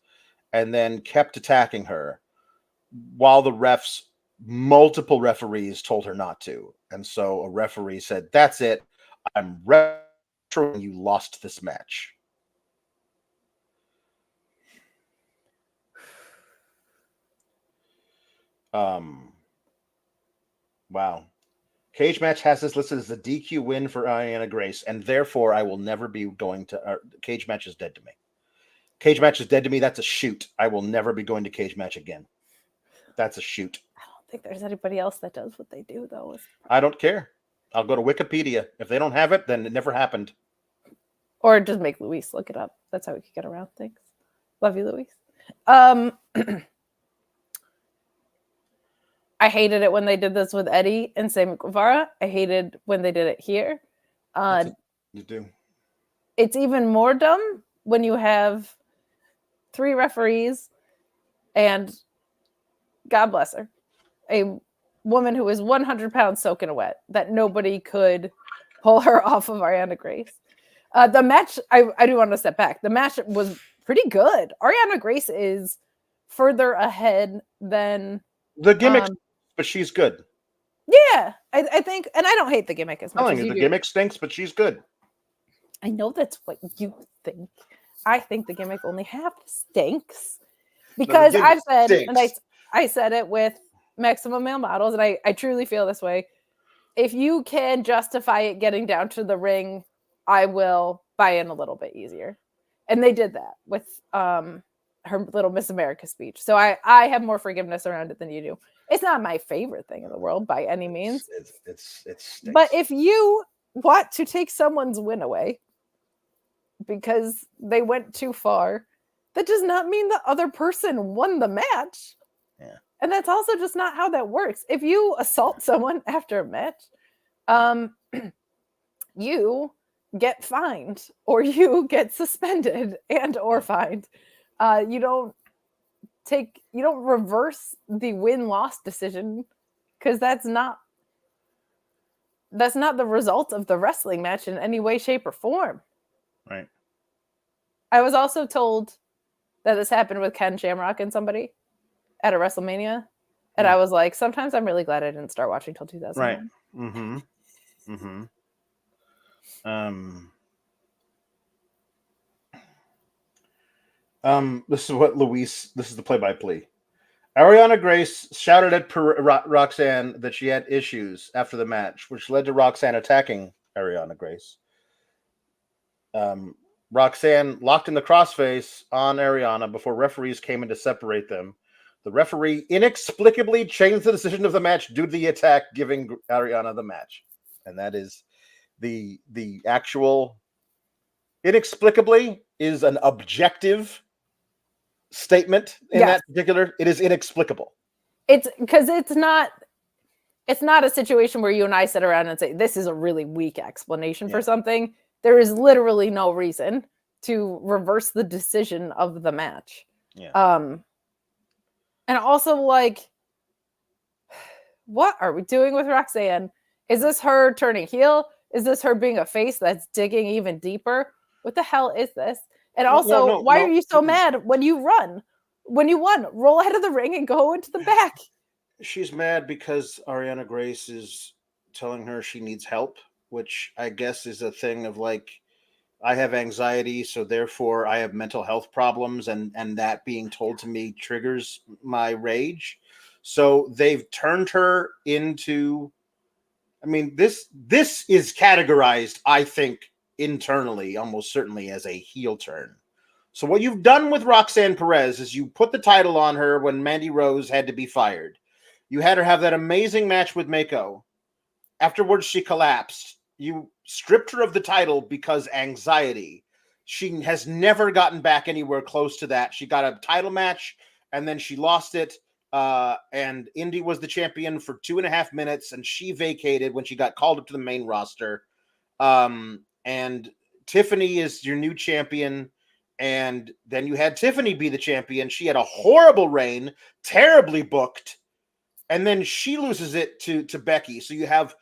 and then kept attacking her while multiple referees told her not to. And so a referee said, "That's it. I'm refereeing you lost this match." Wow. Cage Match has this listed as a DQ win for Arianna Grace, and therefore I will never be going to Cage Match is dead to me. Cage Match is dead to me. That's a shoot. I will never be going to Cage Match again. That's a shoot. I don't think there's anybody else that does what they do, though. I don't care. I'll go to Wikipedia. If they don't have it, then it never happened. Or just make Luis look it up. That's how we could get around things. Love you, Luis. I hated it when they did this with Eddie and Sammy Guevara. I hated when they did it here. You do. It's even more dumb when you have 3 referees and, God bless her, a woman who is 100 pounds soaking wet, that nobody could pull her off of Arianna Grace. The match, I do want to step back. The match was pretty good. Arianna Grace is further ahead than the gimmick, but she's good. Yeah, I think, and I don't hate the gimmick as much as you do. The gimmick stinks, but she's good. I know that's what you think. I think the gimmick only half stinks, because I've said, and I said it with Maximum Male Models, and I truly feel this way. If you can justify it getting down to the ring, I will buy in a little bit easier. And they did that with her little Miss America speech. So I have more forgiveness around it than you do. It's not my favorite thing in the world by any means. It's but if you want to take someone's win away because they went too far, that does not mean the other person won the match. Yeah. And that's also just not how that works. If you assault someone after a match, you get fined or you get suspended and or fined. You don't reverse the win-loss decision, because that's not the result of the wrestling match in any way, shape, or form. Right. I was also told that this happened with Ken Shamrock and somebody at a WrestleMania. And I was like, sometimes I'm really glad I didn't start watching till 2009. Right. This is what this is the play-by-play. Arianna Grace shouted at Roxanne that she had issues after the match, which led to Roxanne attacking Arianna Grace. Roxanne locked in the crossface on Arianna before referees came in to separate them. The referee inexplicably changed the decision of the match due to the attack, giving Arianna the match. And that is the actual inexplicably is an objective statement in that particular. It is inexplicable. It's because it's not a situation where you and I sit around and say, this is a really weak explanation for something. There is literally no reason to reverse the decision of the match. Yeah. And also, like, what are we doing with Roxanne? Is this her turning heel? Is this her being a face that's digging even deeper? What the hell is this? And also, why are you so mad when you run? When you won, roll ahead of the ring and go into the back. She's mad because Arianna Grace is telling her she needs help, which I guess is a thing of like, I have anxiety, so therefore I have mental health problems, and that being told to me triggers my rage. So they've turned her into, I mean, this is categorized, I think, internally, almost certainly as a heel turn. So what you've done with Roxanne Perez is you put the title on her when Mandy Rose had to be fired. You had her have that amazing match with Mako. Afterwards, she collapsed. You stripped her of the title because anxiety. She has never gotten back anywhere close to that. She got a title match, and then she lost it. And Indy was the champion for 2.5 minutes, and she vacated when she got called up to the main roster. And Tiffany is your new champion. And then you had Tiffany be the champion. She had a horrible reign, terribly booked. And then she loses it to Becky. So you have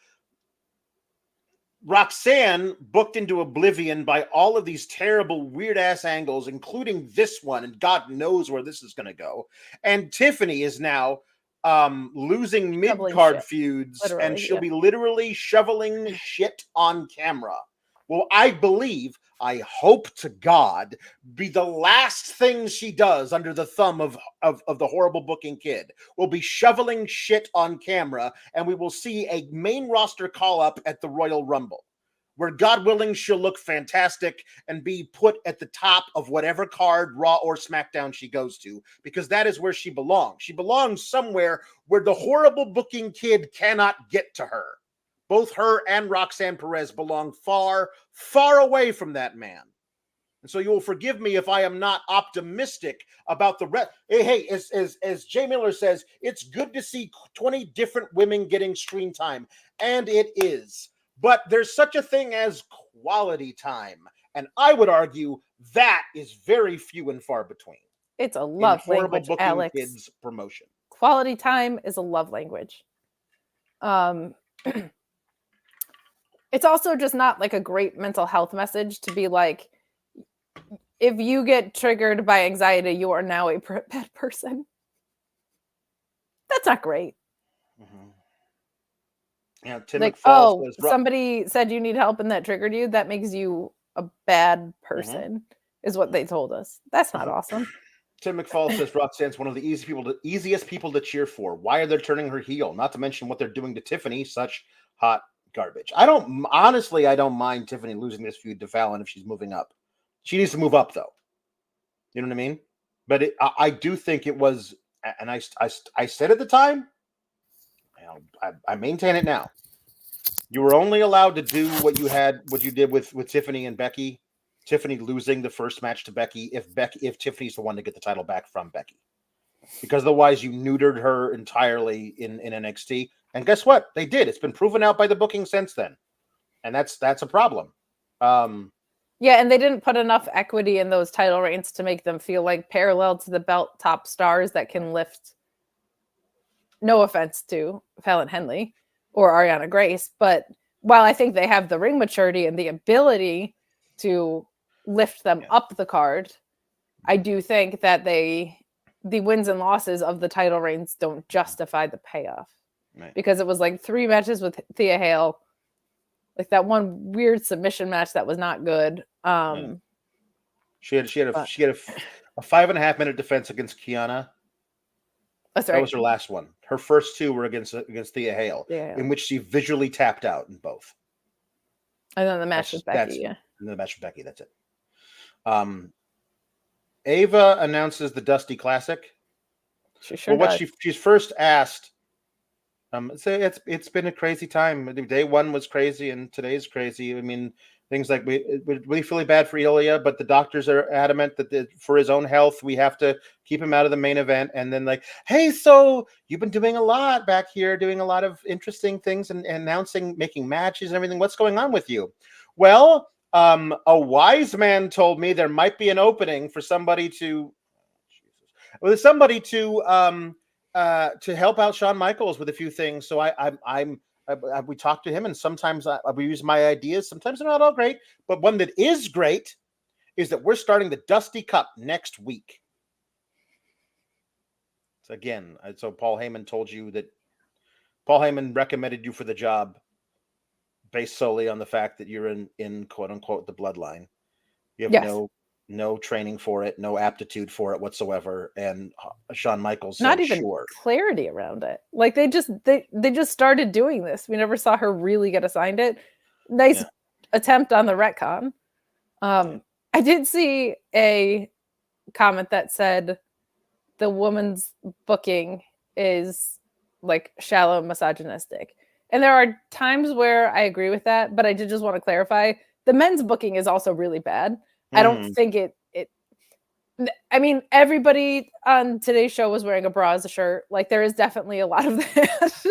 Roxanne booked into oblivion by all of these terrible, weird-ass angles, including this one, and God knows where this is going to go. And Tiffany is now losing mid-card feuds, literally, and she'll be literally shoveling shit on camera. Well, I hope to God, be the last thing she does under the thumb of the horrible booking kid. Will be shoveling shit on camera, and we will see a main roster call-up at the Royal Rumble, where, God willing, she'll look fantastic and be put at the top of whatever card, Raw or SmackDown, she goes to, because that is where she belongs. She belongs somewhere where the horrible booking kid cannot get to her. Both her and Roxanne Perez belong far, far away from that man. And so you will forgive me if I am not optimistic about the rest. Hey, as Jay Miller says, it's good to see 20 different women getting screen time. And it is. But there's such a thing as quality time. And I would argue that is very few and far between. It's a love language, Alex. Kids promotion. Quality time is a love language. It's also just not like a great mental health message to be like, if you get triggered by anxiety, you are now a bad person. That's not great. Mm-hmm. Yeah, Tim like, oh, somebody said you need help and that triggered you. That makes you a bad person, is what they told us. That's not awesome. Tim McFall says Roxanne's one of the easiest people to cheer for. Why are they turning her heel? Not to mention what they're doing to Tiffany. Such hot garbage. I don't mind Tiffany losing this feud to Fallon if she's moving up. She needs to move up, though. You know what I mean? But I do think it was, and I said at the time, I maintain it now. You were only allowed to do what you did with Tiffany and Becky. Tiffany losing the first match to Becky if Tiffany's the one to get the title back from Becky, because otherwise you neutered her entirely in NXT. And guess what? They did. It's been proven out by the booking since then. And that's a problem. Yeah, and they didn't put enough equity in those title reigns to make them feel like parallel to the belt top stars that can lift. No offense to Fallon Henley or Arianna Grace, but while I think they have the ring maturity and the ability to lift them up the card, I do think that the wins and losses of the title reigns don't justify the payoff. Right. Because it was like 3 matches with Thea Hale, like that one weird submission match that was not good. She had a 5.5 minute defense against Kiana. That's right. That was her last one. Her first 2 were against Thea Hale, in which she visually tapped out in both. And then the match with Becky, And then the match with Becky, that's it. Ava announces the Dusty Classic. She sure does. She's first asked. It's been a crazy time. Day 1 was crazy, and today's crazy. I mean, things like we're really feeling bad for Ilja, but the doctors are adamant that for his own health, we have to keep him out of the main event. And then like, hey, so you've been doing a lot back here, doing a lot of interesting things and announcing, making matches and everything. What's going on with you? Well, a wise man told me there might be an opening for somebody to help out Shawn Michaels with a few things. So I'm We talk to him, and sometimes we use my ideas. Sometimes they're not all great, but one that is great is that we're starting the Dusty Cup next week. So again, so Paul Heyman told you that Paul Heyman recommended you for the job based solely on the fact that you're in quote unquote the bloodline. You have no training for it, no aptitude for it whatsoever. And Shawn Michaels said, not even clarity around it. Like they just started doing this. We never saw her really get assigned it. Nice attempt on the retcon. I did see a comment that said the woman's booking is like shallow, misogynistic. And there are times where I agree with that, but I did just want to clarify the men's booking is also really bad. I don't think I mean, everybody on today's show was wearing a bra as a shirt. Like there is definitely a lot of that.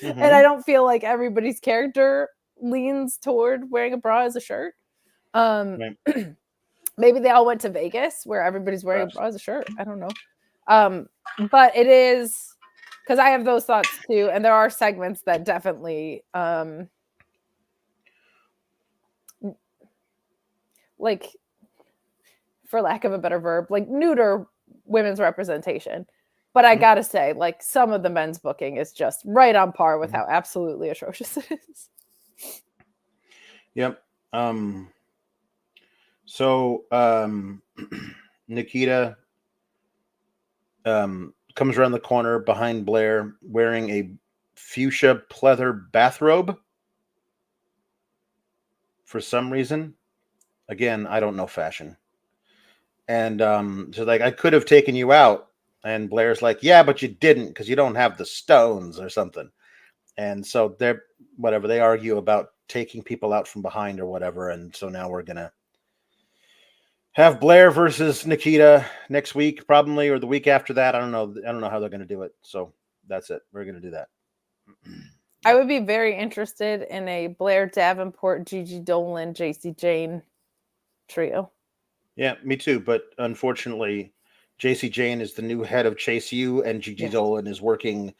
And I don't feel like everybody's character leans toward wearing a bra as a shirt. Maybe they all went to Vegas where everybody's wearing a bra as a shirt. I don't know. But it is because I have those thoughts too. And there are segments that definitely like, for lack of a better verb, like neuter women's representation. But I gotta say, like some of the men's booking is just right on par with how absolutely atrocious it is. Yep. So Nikita comes around the corner behind Blair wearing a fuchsia pleather bathrobe for some reason. Again, I don't know fashion. And so like, I could have taken you out. And Blair's like, yeah, but you didn't because you don't have the stones or something. And so they're whatever. They argue about taking people out from behind or whatever. And so now we're going to have Blair versus Nikita next week, probably, or the week after that. I don't know how they're going to do it. So that's it. We're going to do that. I would be very interested in a Blair, Davenport, Gigi Dolan, JC Jane trio. Yeah, me too. But unfortunately, JC Jane is the new head of Chase U, and Gigi Dolan is working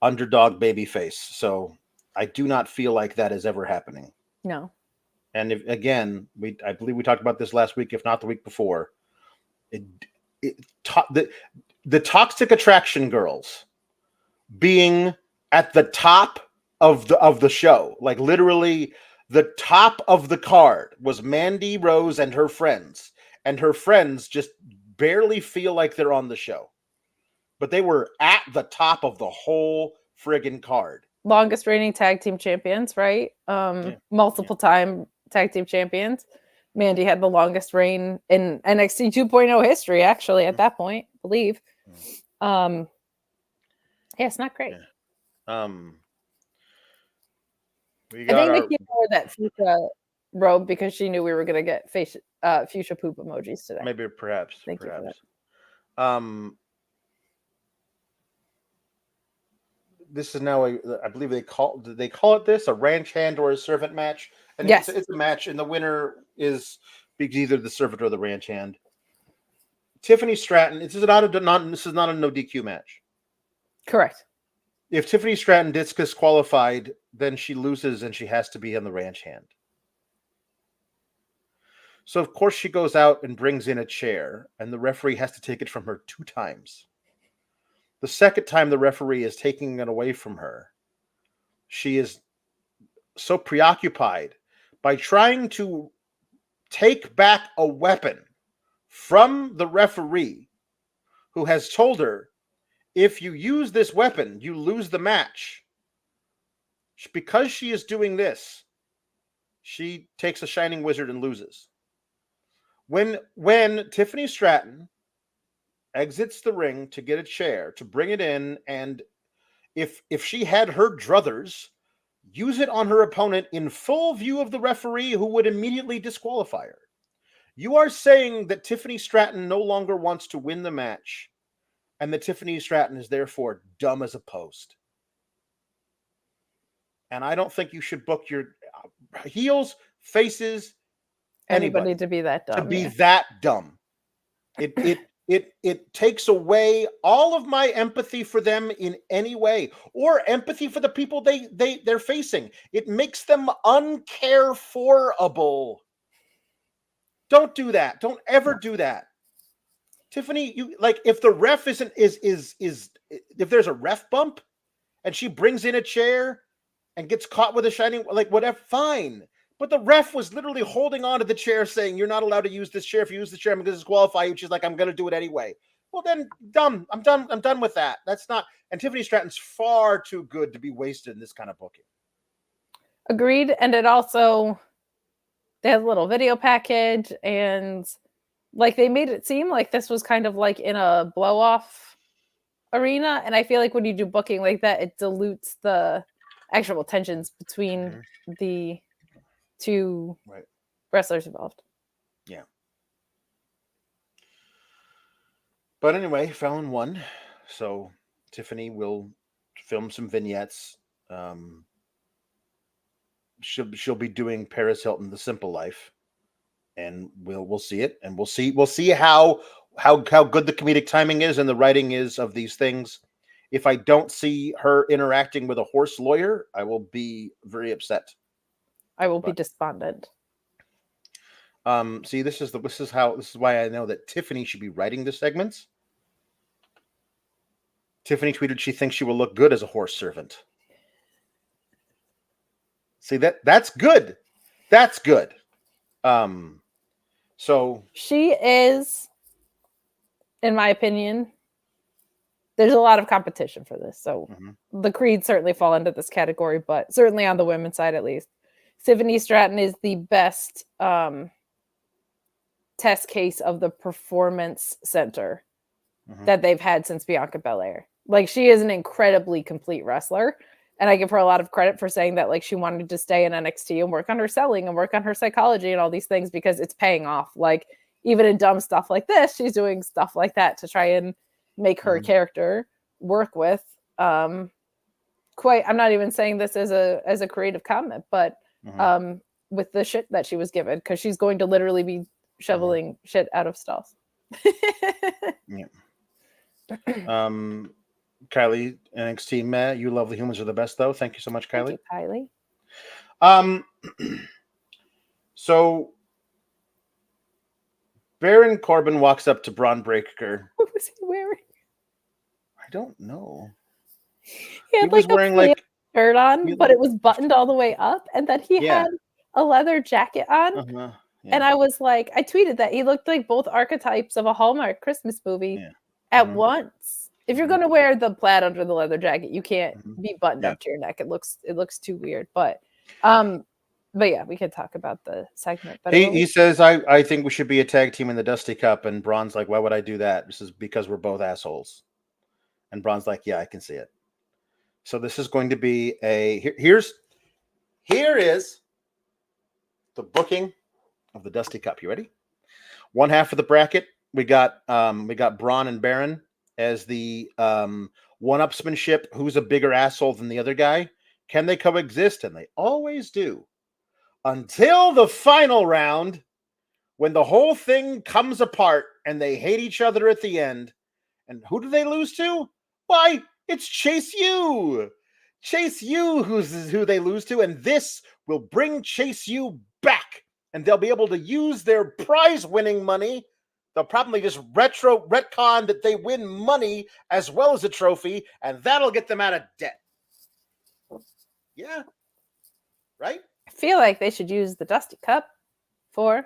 underdog babyface. So I do not feel like that is ever happening. No. And if, again, I believe we talked about this last week, if not the week before. The Toxic Attraction girls being at the top of the show, like literally the top of the card was Mandy Rose and her friends just barely feel like they're on the show, but they were at the top of the whole friggin' card. Longest reigning tag team champions, right? Multiple time tag team champions. Mandy had the longest reign in NXT 2.0 history, actually, at that point, I believe. It's not great. Yeah. I think Nikki wore that fuchsia robe because she knew we were going to get fuchsia poop emojis today. Maybe, perhaps. Thank you for that. This is now I believe they call it this a ranch hand or a servant match, and it's a match, and the winner is either the servant or the ranch hand. Tiffany Stratton. This is not a no DQ match. Correct. If Tiffany Stratton gets disqualified, then she loses and she has to be on the ranch hand. So, of course, she goes out and brings in a chair, and the referee has to take it from her 2 times. The second time the referee is taking it away from her, she is so preoccupied by trying to take back a weapon from the referee who has told her, if you use this weapon, you lose the match. Because she is doing this, she takes a Shining Wizard and loses. When Tiffany Stratton exits the ring to get a chair, to bring it in, and if she had her druthers, use it on her opponent in full view of the referee who would immediately disqualify her. You are saying that Tiffany Stratton no longer wants to win the match, and that Tiffany Stratton is therefore dumb as a post. And I don't think you should book your heels, faces, anybody to be that dumb. That dumb. it takes away all of my empathy for them in any way, or empathy for the people they're facing. It makes them uncareforable. Don't do that. Don't ever do that. Tiffany, you like, if the ref is if there's a ref bump and she brings in a chair and gets caught with a shining, like, whatever, fine. But the ref was literally holding on to the chair saying, you're not allowed to use this chair. If you use the chair, I'm going to disqualify you. She's like, I'm going to do it anyway. Well, then, dumb. I'm done with that. That's not. And Tiffany Stratton's far too good to be wasted in this kind of booking. Agreed. And it also, they had a little video package, and like they made it seem like this was kind of like in a blow off arena. And I feel like when you do booking like that, it dilutes the actual tensions between the two wrestlers involved. Yeah. But anyway, Fallon won. So Tiffany will film some vignettes. She'll be doing Paris Hilton, The Simple Life. And we'll see it, and we'll see how good the comedic timing is and the writing is of these things. If I don't see her interacting with a horse lawyer, I will be very upset. I will be despondent. See, this is why I know that Tiffany should be writing the segments. Tiffany tweeted she thinks she will look good as a horse servant. See, that's good. That's good. So she is, in my opinion, there's a lot of competition for this. So the Creeds certainly fall into this category, but certainly on the women's side, at least, Tiffany Stratton is the best test case of the performance center that they've had since Bianca Belair. Like, she is an incredibly complete wrestler. And I give her a lot of credit for saying that, like, she wanted to stay in NXT and work on her selling and work on her psychology and all these things because it's paying off. Like, even in dumb stuff like this, she's doing stuff like that to try and make her character work with. I'm not even saying this as a creative comment, but with the shit that she was given, because she's going to literally be shoveling shit out of stalls. Kylie, NXT, Matt, you lovely humans are the best, though. Thank you so much, Kylie. Thank you, Kylie. So Baron Corbin walks up to Braun Breaker. What was he wearing? I don't know. He had was wearing like shirt on, but it was buttoned all the way up, and then he had a leather jacket on. And I was like, I tweeted that he looked like both archetypes of a Hallmark Christmas movie at once. If you're going to wear the plaid under the leather jacket, you can't be buttoned up to your neck. It looks too weird. But yeah, we could talk about the segment. But he says, I think we should be a tag team in the Dusty Cup. And Braun's like, why would I do that? This is because we're both assholes. And Braun's like, yeah, I can see it. So this is going to be here is the booking of the Dusty Cup. You ready? One half of the bracket, we got Braun and Baron as the one-upsmanship. Who's a bigger asshole than the other guy? Can they coexist? And they always do. Until the final round, when the whole thing comes apart and they hate each other at the end. And who do they lose to? Why, it's Chase U. Chase U who they lose to, and this will bring Chase U back. And they'll be able to use their prize-winning money. They'll probably just retcon that they win money as well as a trophy, and that'll get them out of debt. Yeah. Right? I feel like they should use the Dusty Cup for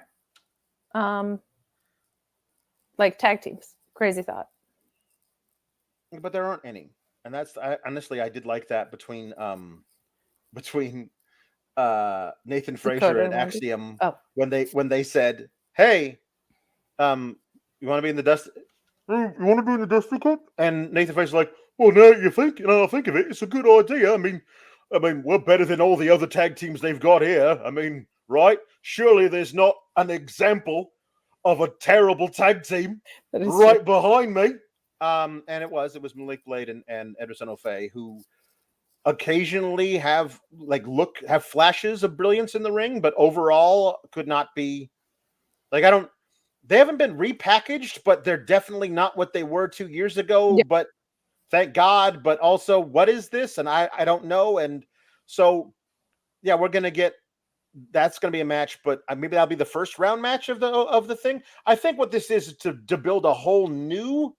like tag teams. Crazy thought. But there aren't any. And honestly, I did like that between Nathan Frazier and Axiom when they said, "Hey, you want to be in the Dusty? You want to be in the Dusty Cup?" And Nathan Frazier's like, "Well, now I think of it, it's a good idea. I mean, we're better than all the other tag teams they've got here. I mean, right? Surely there's not an example of a terrible tag team right behind me." And it was Malik Blade and Ederson O'Fay, who occasionally have flashes of brilliance in the ring, but overall could not be like, they haven't been repackaged, but they're definitely not what they were 2 years ago. Yeah. But thank God. But also, what is this? And I don't know. And so, yeah, we're gonna get. That's going to be a match, but maybe that'll be the first round match of the thing. I think what this is to build a whole new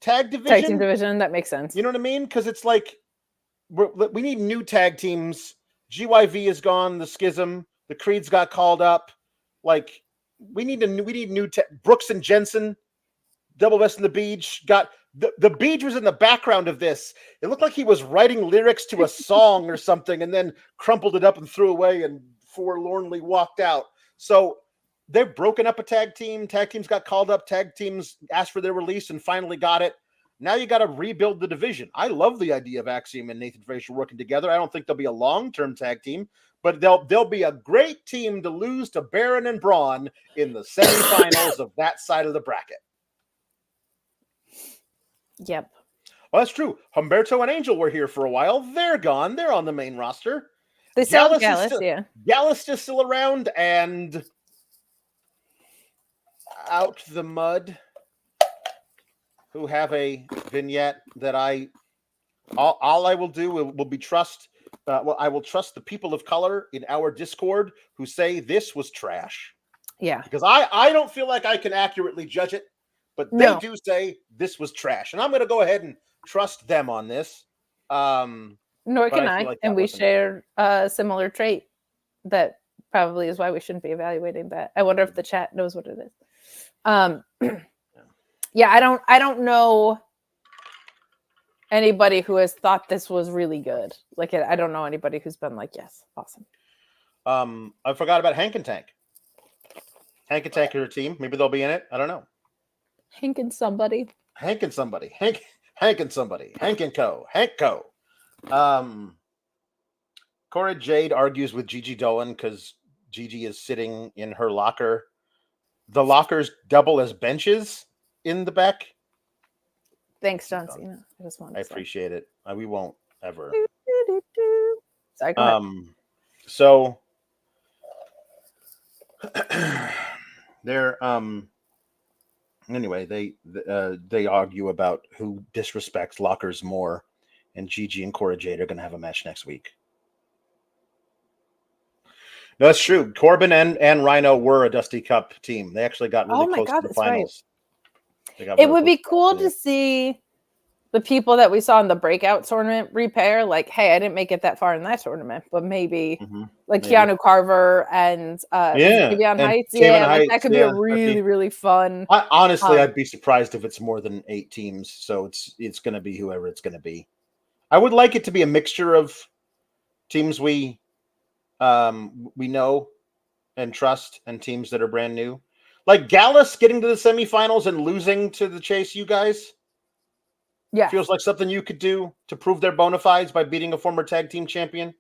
tag division. That makes sense. You know what I mean? Because it's like we need new tag teams. GYV is gone. The Schism, the Creeds got called up. Like we need new Brooks and Jensen, Double West in the Beach got. The Beach was in the background of this. It looked like he was writing lyrics to a song or something, and then crumpled it up and threw away and forlornly walked out. So they've broken up a tag team. Tag teams got called up. Tag teams asked for their release and finally got it. Now you got to rebuild the division. I love the idea of Axiom and Nathan Frazier working together. I don't think they'll be a long-term tag team, but they'll be a great team to lose to Baron and Braun in the semifinals of that side of the bracket. Yep. Well, that's true. Humberto and Angel were here for a while. They're gone. They're on the main roster. They sell Gallus, yeah. Gallus is still around, and Out the Mud, who have a vignette that all I will do will be trust. I will trust the people of color in our Discord who say this was trash. Yeah. Because I don't feel like I can accurately judge it, but they do say this was trash. And I'm going to go ahead and trust them on this. Nor can I. Like and we share a similar trait that probably is why we shouldn't be evaluating that. I wonder if the chat knows what it is. Yeah, I don't know anybody who has thought this was really good. Like, I don't know anybody who's been like, yes, awesome. I forgot about Hank and Tank. Hank and Tank are a team. Maybe they'll be in it. I don't know. Hank and somebody. Hank and somebody. Hank and somebody. Hank and Co. Hank Co. Cora Jade argues with Gigi Dolan because Gigi is sitting in her locker. The lockers double as benches in the back. Thanks, John Cena. I appreciate it. We won't ever. Sorry, go ahead. So they're anyway, they argue about who disrespects lockers more, and Gigi and Cora Jade are going to have a match next week. No, that's true. Corbin and Rhino were a Dusty Cup team. They actually got really close to the finals. Right. It would be cool to see the people that we saw in the breakout tournament repair. Like, hey, I didn't make it that far in that tournament, but maybe Keanu Carver and Beyond Heights. Yeah, like, that could be a really fun. Honestly, I'd be surprised if it's more than 8 teams. So it's going to be whoever it's going to be. I would like it to be a mixture of teams we know and trust and teams that are brand new. Like Gallus getting to the semifinals and losing to the Chase, you guys. Yeah. Feels like something you could do to prove their bona fides by beating a former tag team champion.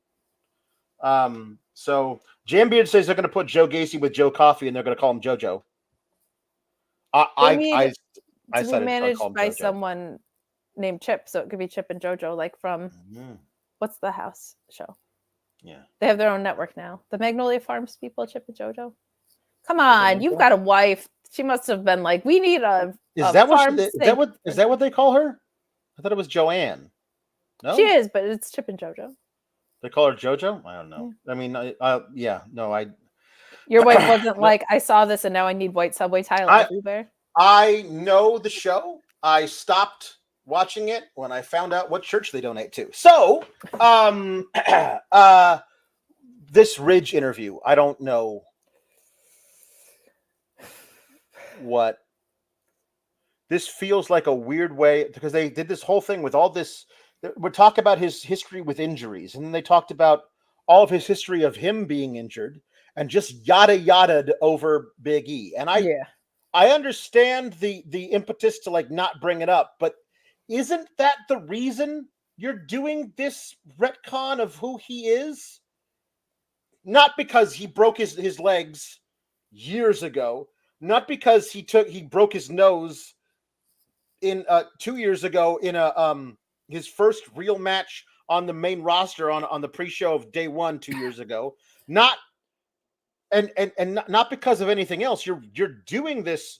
So Jambeard says they're going to put Joe Gacy with Joe Coffey and they're going to call him JoJo. I said managed by JoJo. Someone named Chip, so it could be Chip and JoJo, like from what's the house show? Yeah. They have their own network now. The Magnolia Farms people, Chip and JoJo. Come on, you've got a wife. She must have been like, we need a Is that what they call her? I thought it was Joanne. No? She is, but it's Chip and JoJo. They call her JoJo? I don't know. Yeah. I mean, Your wife wasn't like, I saw this and now I need white subway tile everywhere. I know the show. I stopped watching it when I found out what church they donate to. So, this Ridge interview, I don't know what this feels like a weird way, because they did this whole thing with all this. We're talking about his history with injuries, and then they talked about all of his history of him being injured and just yada over Big E. And I understand the impetus to like not bring it up, but isn't that the reason you're doing this retcon of who he is? Not because he broke his legs years ago, not because he broke his nose in 2 years ago in his first real match on the main roster on the pre-show of day 1 2 years ago. Not because of anything else. You're doing this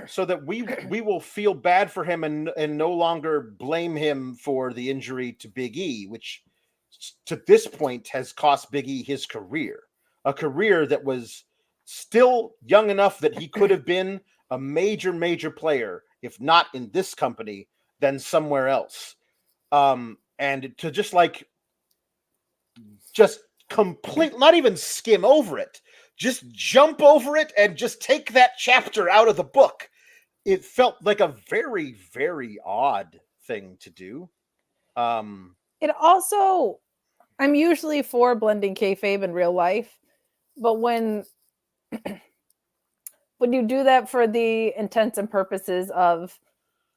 so that we will feel bad for him and no longer blame him for the injury to Big E, which to this point has cost Big E his career, a career that was still young enough that he could have been a major player, if not in this company, then somewhere else. And to just complete, not even skim over it, just jump over it and just take that chapter out of the book. It felt like a very, very odd thing to do. It also, I'm usually for blending kayfabe in real life, but when you do that for the intents and purposes of,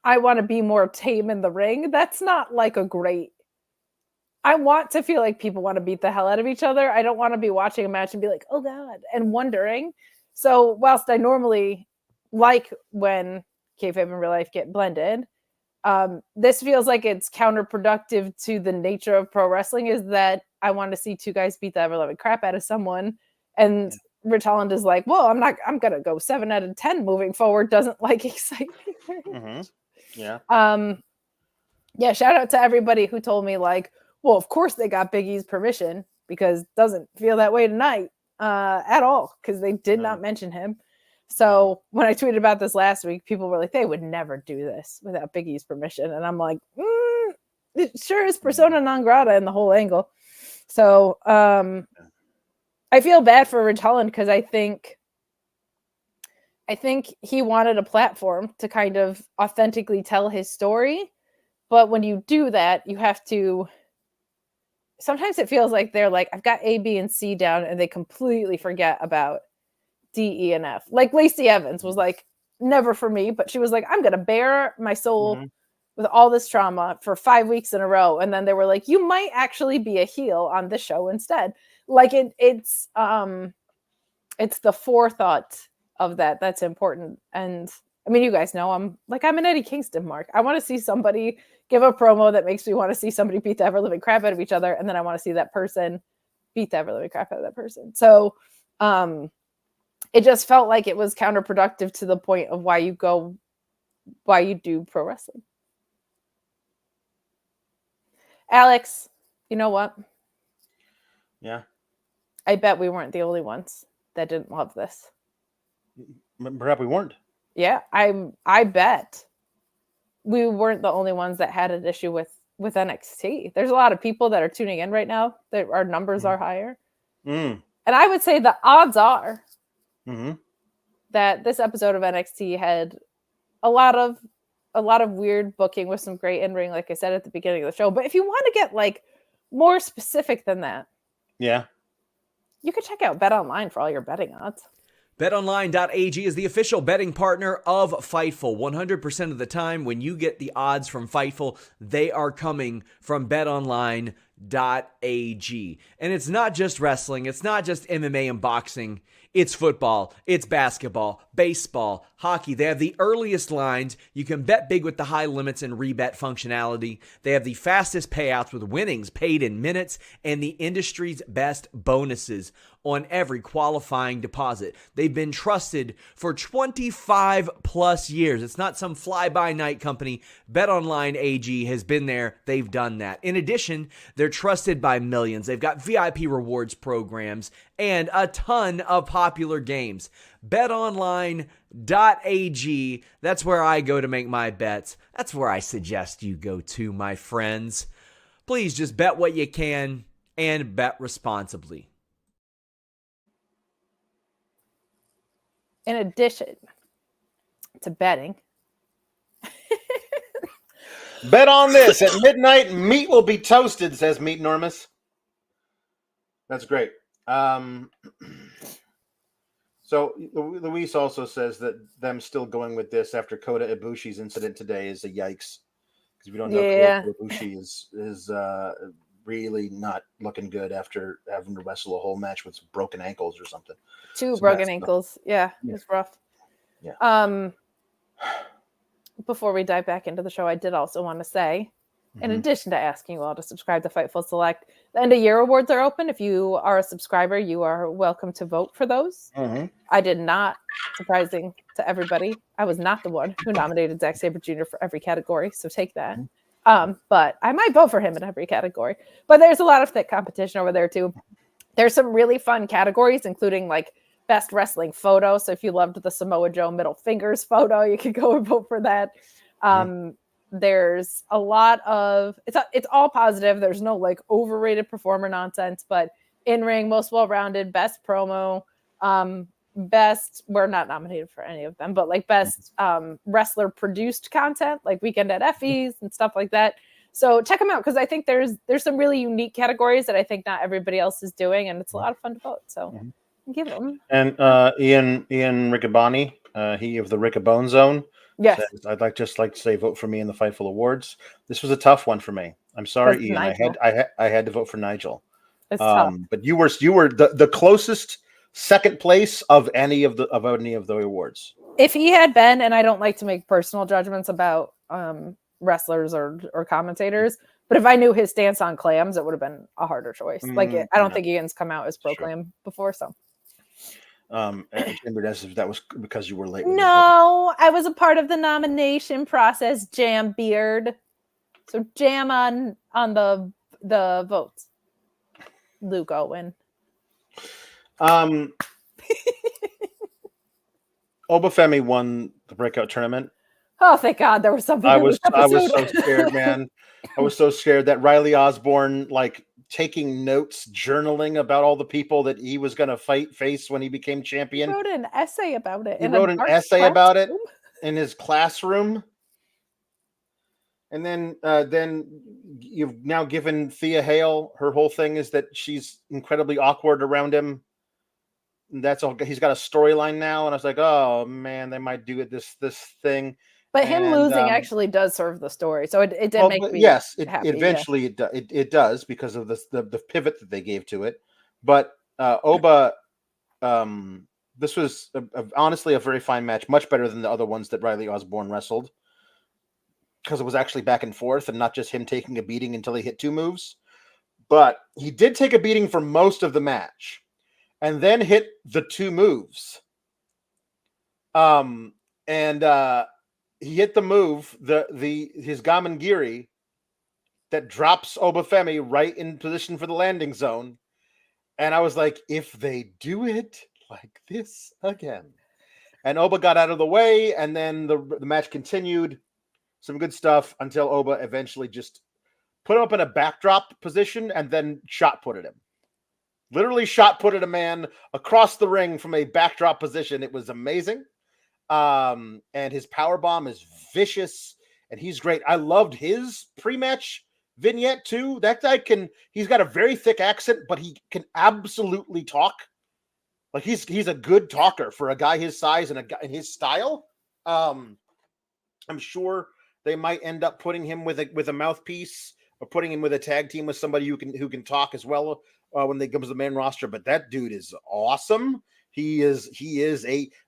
I want to be more tame in the ring, that's not like a great. I want to feel like people want to beat the hell out of each other. I don't want to be watching a match and be like, oh God, and wondering. So whilst I normally like when kayfabe and real life get blended, this feels like it's counterproductive to the nature of pro wrestling, is that I want to see two guys beat the ever-loving crap out of someone. And Rich Holland is like, well, I'm going to go 7 out of 10 moving forward. Doesn't excite me. Mm-hmm. Yeah. Yeah. Shout out to everybody who told me well, of course they got Big E's permission, because it doesn't feel that way tonight at all, because they did not mention him. So when I tweeted about this last week, people were like, they would never do this without Big E's permission. And I'm like, it sure is persona non grata in the whole angle. So I feel bad for Rich Holland, because I think he wanted a platform to kind of authentically tell his story. But when you do that, you have to... Sometimes it feels like they're like, I've got A, B, and C down, and they completely forget about D, E, and F. Like Lacey Evans was like, never for me, but she was like, I'm going to bare my soul with all this trauma for 5 weeks in a row. And then they were like, you might actually be a heel on this show instead. Like it's the forethought of that that's important. And I mean, you guys know I'm an Eddie Kingston mark. I want to see somebody give a promo that makes me want to see somebody beat the ever-living crap out of each other, and then I want to see that person beat the ever-living crap out of that person. So it just felt like it was counterproductive to the point of why you do pro wrestling. Alex, you know what? Yeah. I bet we weren't the only ones that didn't love this. Perhaps we weren't. Yeah, I bet we weren't the only ones that had an issue with NXT. There's a lot of people that are tuning in right now that our numbers are higher. And I would say the odds are that this episode of NXT had a lot of weird booking with some great in-ring, like I said at the beginning of the show. But if you want to get more specific than that, you could check out Bet Online for all your betting odds. BetOnline.ag is the official betting partner of Fightful. 100% of the time when you get the odds from Fightful, they are coming from BetOnline.ag. And it's not just wrestling, it's not just MMA and boxing. It's football, it's basketball, baseball, hockey. They have the earliest lines. You can bet big with the high limits and rebet functionality. They have the fastest payouts with winnings paid in minutes and the industry's best bonuses on every qualifying deposit. They've been trusted for 25 plus years. It's not some fly-by-night company. BetOnline AG has been there. They've done that. In addition, they're trusted by millions. They've got VIP rewards programs and a ton of popular games. BetOnline.ag, that's where I go to make my bets. That's where I suggest you go to, my friends. Please just bet what you can and bet responsibly. In addition to betting, bet on this. At midnight, meat will be toasted, says Meat Normus. That's great. So Luis also says that them still going with this after Kota Ibushi's incident today is a yikes. Because if you don't know, Kota Ibushi is really not looking good after having to wrestle a whole match with broken ankles or something. Two broken ankles. Yeah, it's rough. Yeah. Before we dive back into the show, I did also want to say in addition to asking you all to subscribe to Fightful Select. The end of year awards are open. If you are a subscriber, you are welcome to vote for those. I did not, surprising to everybody, I was not the one who nominated Zack Sabre Jr. for every category, so take that. But I might vote for him in every category. But there's a lot of thick competition over there too. There's some really fun categories, including like best wrestling photo. So if you loved the Samoa Joe middle fingers photo, you could go and vote for that. There's a lot of, it's all positive. There's no like overrated performer nonsense, but in ring, most well-rounded, best promo, best, we're not nominated for any of them, but like best wrestler produced content, like Weekend at Effie's and stuff like that. So check them out, because I think there's some really unique categories that I think not everybody else is doing, and it's a lot of fun to vote. So give them. And Ian Riccaboni, he of the Riccabone Zone. Yes, says, I'd like to say vote for me in the Fightful Awards. This was a tough one for me. I'm sorry, Ian. I had to vote for Nigel. It's tough. But you were the closest second place of any of the awards. If he had been, and I don't like to make personal judgments about wrestlers or commentators, but if I knew his stance on clams, it would have been a harder choice. I don't think Ian's come out as pro clam before, so. That was because you were late. No, I was a part of the nomination process, Jam Beard. So jam on the votes. Luke Owen. Obafemi won the Breakout tournament. Oh, thank God, there was something. I was so scared, man. I was so scared that Riley Osborne, like, taking notes, journaling about all the people that he was going to face when he became champion. He wrote an essay about it. He wrote an essay about it in his classroom. And then you've now given Thea Hale, her whole thing is that she's incredibly awkward around him. And that's all. He's got a storyline now, and I was like, oh man, they might do it this thing. But him losing actually does serve the story, so it did make me happy. Eventually it does, because of the pivot that they gave to it. But Oba, this was honestly a very fine match, much better than the other ones that Riley Osborne wrestled, because it was actually back and forth and not just him taking a beating until he hit two moves. But he did take a beating for most of the match, and then hit the two moves. He hit the move, his Gamangiri, that drops Obafemi right in position for the landing zone. And I was like, if they do it like this again. And Oba got out of the way, and then the match continued. Some good stuff until Oba eventually just put him up in a backdrop position and then shot putted him. Literally shot putted a man across the ring from a backdrop position. It was amazing. And his power bomb is vicious, and he's great. I loved his pre-match vignette too. That guy he's got a very thick accent, but he can absolutely talk. Like he's a good talker for a guy his size and a guy in his style. I'm sure they might end up putting him with a mouthpiece, or putting him with a tag team with somebody who can talk as well when they come to the main roster. But that dude is awesome. He is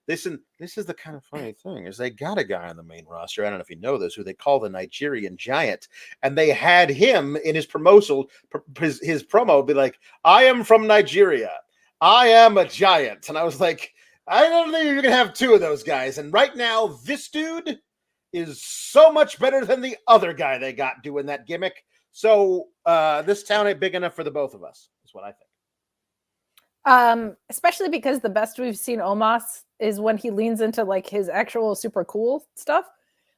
this is the kind of funny thing, is they got a guy on the main roster, I don't know if you know this, who they call the Nigerian Giant, and they had him in his promotional his promo be like, I am from Nigeria, I am a giant. And I was like, I don't think you're gonna have two of those guys. And right now, this dude is so much better than the other guy they got doing that gimmick. So this town ain't big enough for the both of us, is what I think. Especially because the best we've seen Omos is when he leans into like his actual super cool stuff.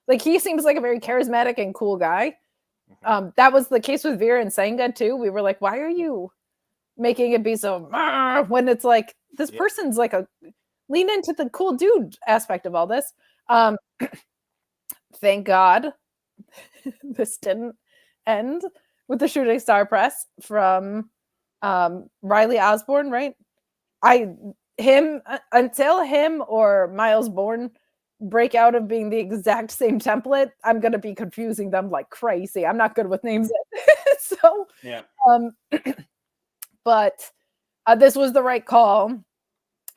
Like, he seems like a very charismatic and cool guy. That was the case with Veer and Senga too. We were like, why are you making it be so when it's like this person's like a lean into the cool dude aspect of all this. Thank God this didn't end with the shooting star press from Riley Osborne, right? Until him or Myles Borne break out of being the exact same template, I'm gonna be confusing them like crazy. I'm not good with names. So yeah. But this was the right call.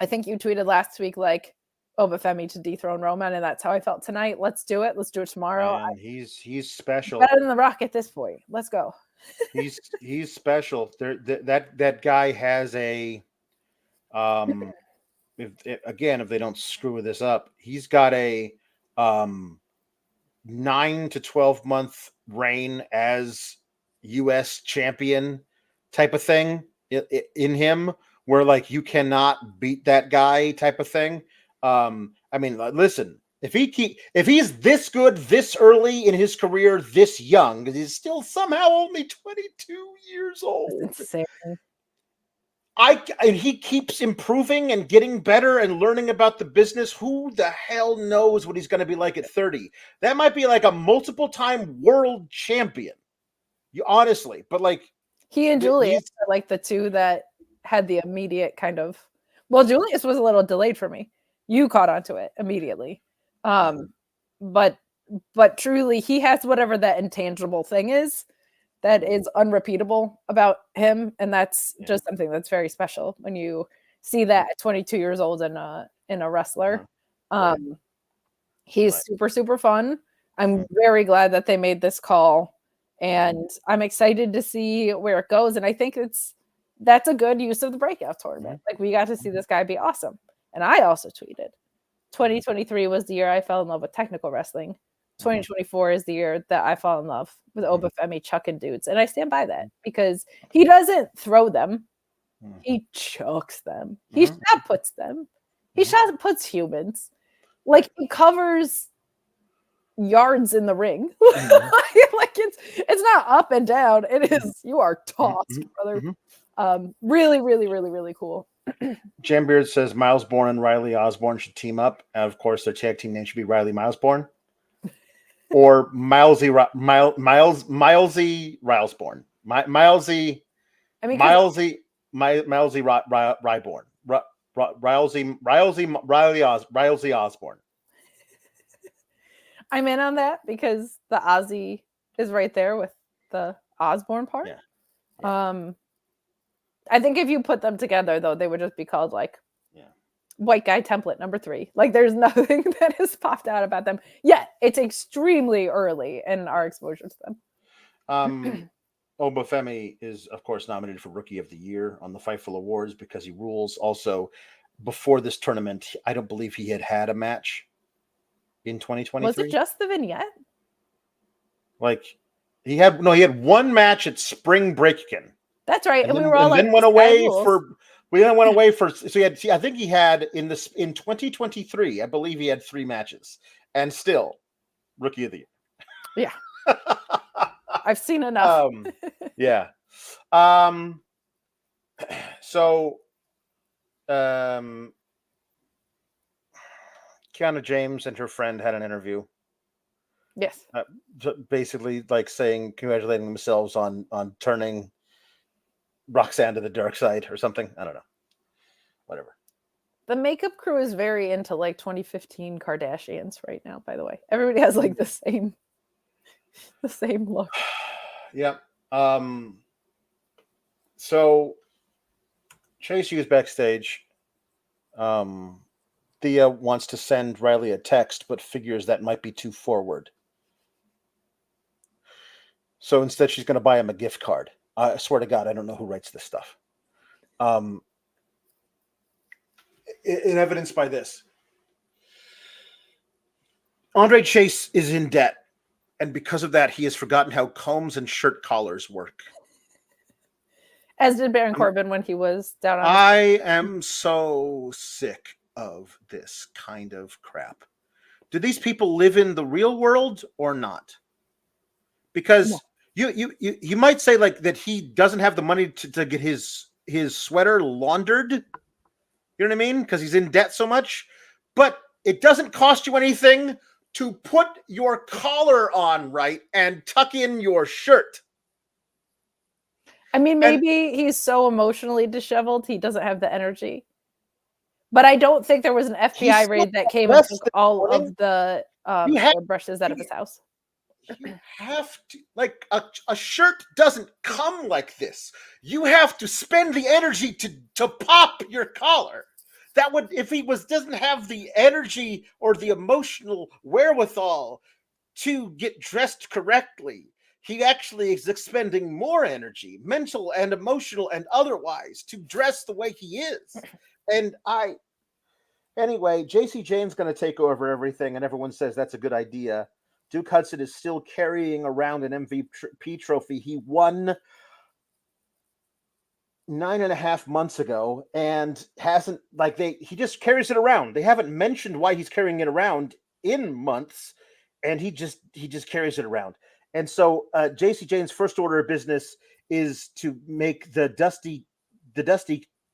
I think you tweeted last week, like, Femi to dethrone Roman, and that's how I felt tonight. Let's do it. Let's do it tomorrow. Man, he's special. Better than The Rock at this point. Let's go. he's special. That guy has a if they don't screw this up, he's got a 9 to 12 month reign as U.S. champion type of thing in him, where like you cannot beat that guy type of thing. I mean, listen, if he's this good this early in his career, this young, he's still somehow only 22 years old. That's insane. And he keeps improving and getting better and learning about the business. Who the hell knows what he's going to be like at 30? That might be like a multiple time world champion. Honestly, but like he and Julius are like the two that had the immediate kind of. Well, Julius was a little delayed for me. You caught onto it immediately, but truly, he has whatever that intangible thing is that is unrepeatable about him, and that's just something that's very special when you see that at 22 years old in a wrestler. He's super, super fun. I'm very glad that they made this call, and I'm excited to see where it goes. And I think that's a good use of the breakout tournament. Like, we got to see this guy be awesome. And I also tweeted, 2023 was the year I fell in love with technical wrestling. 2024 is the year that I fall in love with Femi chucking dudes. And I stand by that because he doesn't throw them. He chokes them. He shot puts them. He shot puts humans. Like, he covers yards in the ring. Like, it's not up and down. It is, you are tossed, brother. Really, really, really, really cool. Jambeard says Myles Borne and Riley Osborne should team up. And of course, their tag team name should be Riley Myles Borne. Or Milesy Rylesborne. Milesy Ryborn. Riley Osborne. I'm in on that because the Ozzy is right there with the Osborne part. Yeah. I think if you put them together, though, they would just be called like White Guy Template number 3. Like, there's nothing that has popped out about them yet. It's extremely early in our exposure to them. Femi is, of course, nominated for Rookie of the Year on the Fightful Awards because he rules. Also, before this tournament, I don't believe he had a match in 2023. Was it just the vignette? Like, he had one match at Spring Break-In. That's right. And we were all like, then went away for. We then went away for. So he had. I think he had in 2023. I believe he had 3 matches, and still, Rookie of the Year. Yeah, I've seen enough. Yeah. So, Kiana James and her friend had an interview. Yes. Basically, like congratulating themselves on turning Roxanne to the dark side or something. I don't know. Whatever. The makeup crew is very into like 2015 Kardashians right now, by the way. Everybody has like the same look. Yeah. So Chase Hughes backstage. Thea wants to send Riley a text, but figures that might be too forward. So instead, she's going to buy him a gift card. I swear to God, I don't know who writes this stuff. In evidence by this, Andre Chase is in debt, and because of that, he has forgotten how combs and shirt collars work. As did Baron Corbin when he was down on. I am so sick of this kind of crap. Do these people live in the real world or not? Because you might say like that he doesn't have the money to get his sweater laundered. You know what I mean? Because he's in debt so much. But it doesn't cost you anything to put your collar on right and tuck in your shirt. I mean, maybe he's so emotionally disheveled he doesn't have the energy. But I don't think there was an FBI raid that came and took all of the brushes out of his house. You have to, like, a shirt doesn't come like this. You have to spend the energy to pop your collar. if he doesn't have the energy or the emotional wherewithal to get dressed correctly, he actually is expending more energy, mental and emotional and otherwise, to dress the way he is. And anyway, JC Jane's going to take over everything, and everyone says that's a good idea. Duke Hudson is still carrying around an MVP trophy he won 9.5 months ago, and hasn't he just carries it around. They haven't mentioned why he's carrying it around in months, and he just carries it around. And so JC Jane's first order of business is to make the Dusty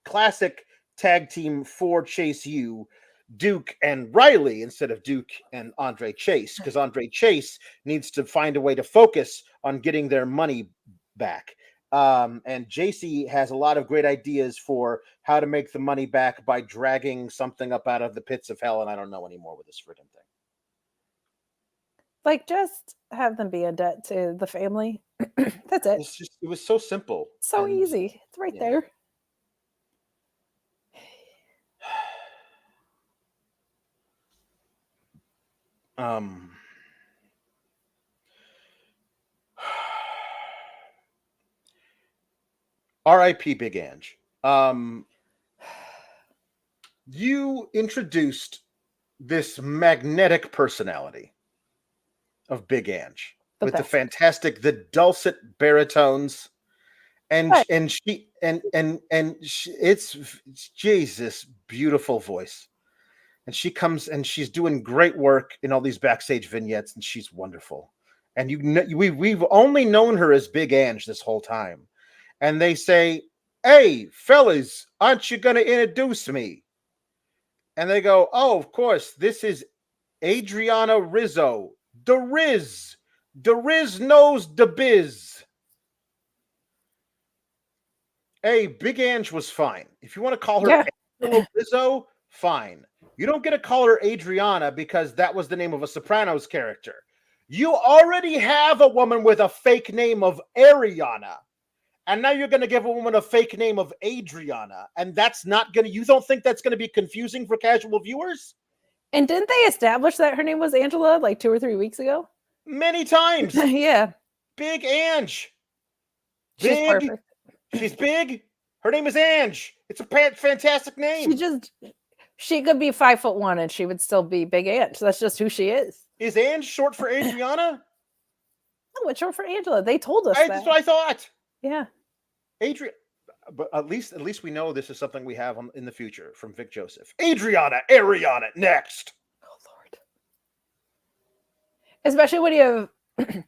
Classic tag team for Chase U Duke and Riley instead of Duke and Andre Chase, because Andre Chase needs to find a way to focus on getting their money back. And JC has a lot of great ideas for how to make the money back by dragging something up out of the pits of hell, and I don't know anymore with this freaking thing. Like, just have them be in debt to the family. That's it. It was so simple. So easy. It's right there. R.I.P. Big Ange. You introduced this magnetic personality of Big Ange with the dulcet baritones, it's Jesus, beautiful voice. And she comes and she's doing great work in all these backstage vignettes, and she's wonderful. And we've only known her as Big Ange this whole time. And they say, "Hey, fellas, aren't you going to introduce me?" And they go, "Oh, of course, this is Adriana Rizzo. The Riz knows the biz." Hey, Big Ange was fine. If you want to call her Rizzo, fine. You don't get to call her Adriana because that was the name of a Sopranos character. You already have a woman with a fake name of Arianna. And now you're going to give a woman a fake name of Adriana. And that's not going to, you don't think that's going to be confusing for casual viewers? And didn't they establish that her name was Angela like 2 or 3 weeks ago? Many times. Yeah. Big Ange. She's perfect. She's big. Her name is Ange. It's a fantastic name. She could be 5'1" and she would still be Big Ange. That's just who she is. Is Ange short for Adriana? No, it's short for Angela. They told us that. That's what I thought. Yeah. But at least we know this is something we have in the future from Vic Joseph. Arianna next. Oh Lord. Especially when you have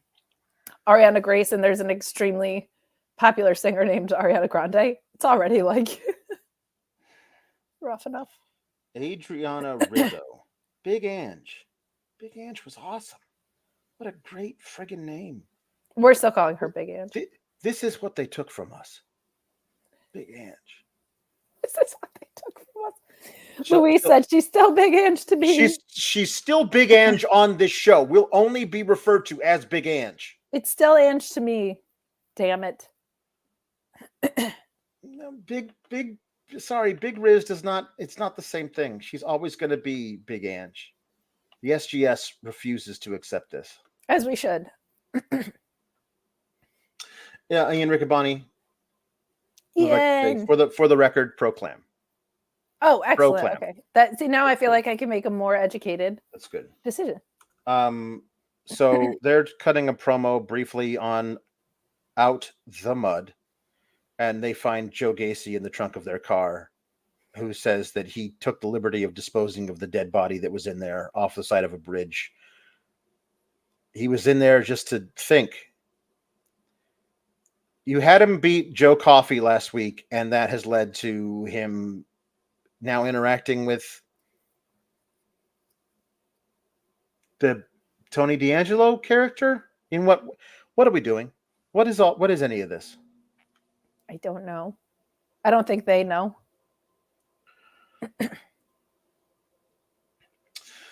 Ariana Grace and there's an extremely popular singer named Ariana Grande. It's already like rough enough. Adriana Rizzo. Big Ange. Big Ange was awesome. What a great friggin' name. We're still calling her Big Ange. This is what they took from us. Big Ange. This is what they took from us. Louise said she's still Big Ange to me. She's still Big Ange on this show. We'll only be referred to as Big Ange. It's still Ange to me. Damn it. No, Big Riz does not, it's not the same thing. She's always going to be Big Ange. The SGS refuses to accept this. As we should. Yeah, Ian Riccaboni. Ian. For the record, proclaim. Oh, excellent. Proclaim. Okay. Now I feel like I can make a more educated That's good. decision. So they're cutting a promo briefly on Out the Mud, and they find Joe Gacy in the trunk of their car, who says that he took the liberty of disposing of the dead body that was in there off the side of a bridge. He was in there just to think. You had him beat Joe Coffey last week, and that has led to him now interacting with the Tony D'Angelo character. In what are we doing? What is any of this? I don't know. I don't think they know.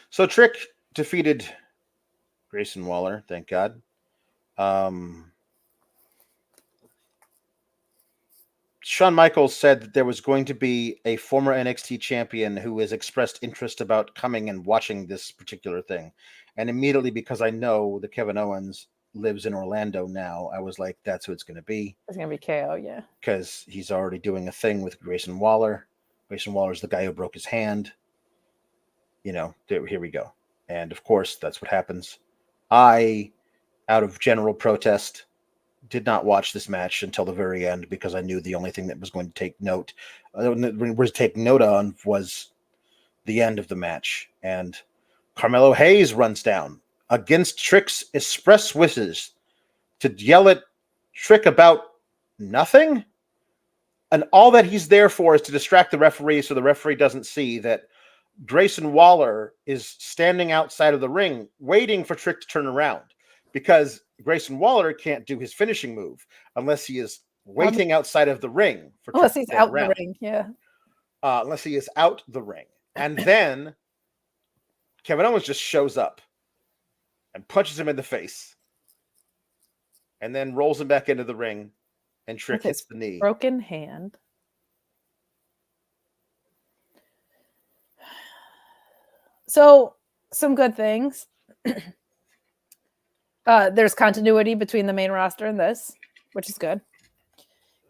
So Trick defeated Grayson Waller, thank God. Shawn Michaels said that there was going to be a former NXT champion who has expressed interest about coming and watching this particular thing. And immediately, because I know that Kevin Owens lives in Orlando now, I was like, that's who it's going to be. It's going to be KO, yeah. Because he's already doing a thing with Grayson Waller. Grayson Waller's the guy who broke his hand. Here we go. And of course, that's what happens. I, out of general protest, did not watch this match until the very end because I knew the only thing that was going to take note on was the end of the match. And Carmelo Hayes runs down against Trick's express wishes to yell at Trick about nothing. And all that he's there for is to distract the referee so the referee doesn't see that Grayson Waller is standing outside of the ring waiting for Trick to turn around, because Grayson Waller can't do his finishing move unless he is waiting outside of the ring. Unless he's out the ring, yeah. Unless he is out the ring. And then Kevin Owens just shows up and punches him in the face and then rolls him back into the ring, and Trick hits the knee. Broken hand. So, some good things. There's continuity between the main roster and this, which is good.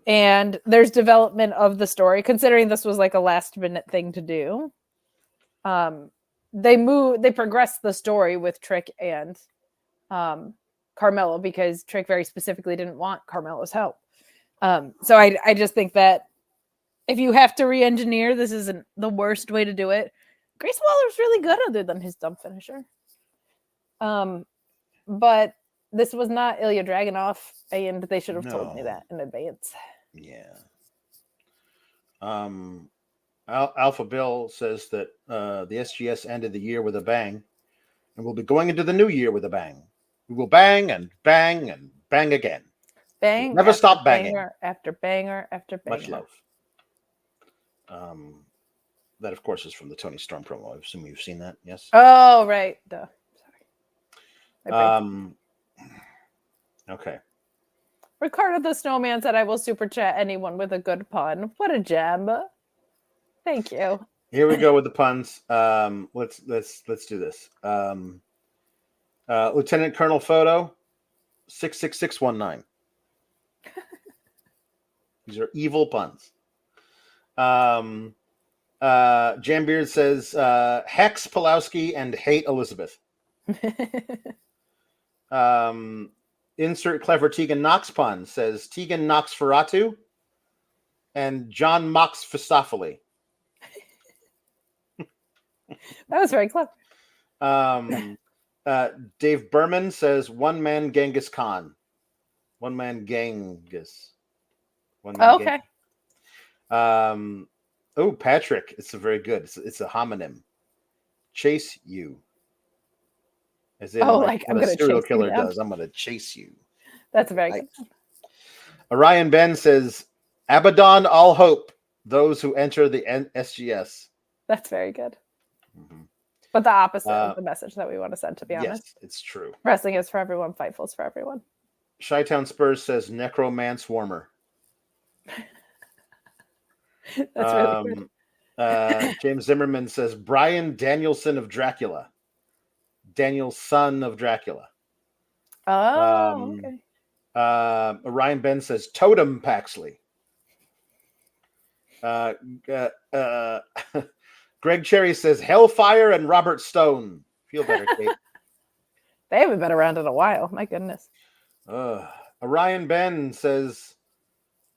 And there's development of the story, considering this was like a last minute thing to do. They progressed the story with Trick and Carmelo, because Trick very specifically didn't want Carmelo's help. So I just think that if you have to re-engineer, this isn't the worst way to do it. Grayson Waller's really good other than his dumb finisher. But this was not Ilja Dragunov, and they should have told me that in advance. Yeah. Alpha Bill says that the SGS ended the year with a bang, and we'll be going into the new year with a bang. We will bang and bang and bang again. Bang. Never stop banging. Banger after banger after banger. Much love. That, of course, is from the Tony Storm promo. I assume you've seen that, yes? Oh, right. Duh. Sorry. Okay. Ricardo the Snowman said, I will super chat anyone with a good pun. What a gem. Thank you. Here we go with the puns. Let's do this. Lieutenant Colonel Photo, 66619. These are evil puns. Jambeard says, Hex Pulowski and hate Elizabeth. Insert clever Tegan Knox pun says Tegan Knox Ferratu and John Mox Fistopheles. That was very clever. Dave Berman says one man Genghis Khan. One man Genghis. Okay. Patrick. It's a very good. It's a homonym. Chase you. As in, I'm what a serial killer does. I'm going to chase you. That's very good. Orion Ben says, Abaddon all hope, those who enter the SGS. That's very good. Mm-hmm. But the opposite of the message that we want to send, to be honest. Yes, it's true. Wrestling is for everyone. Fightful is for everyone. Chi-Town Spurs says, Necromance Warmer. That's really good. James Zimmerman says, Brian Danielson of Dracula. Danielson of Dracula. Oh, okay. Orion Ben says, Totem Paxley. Greg Cherry says, Hellfire and Robert Stone. Feel better, Kate. They haven't been around in a while. My goodness. Orion Ben says,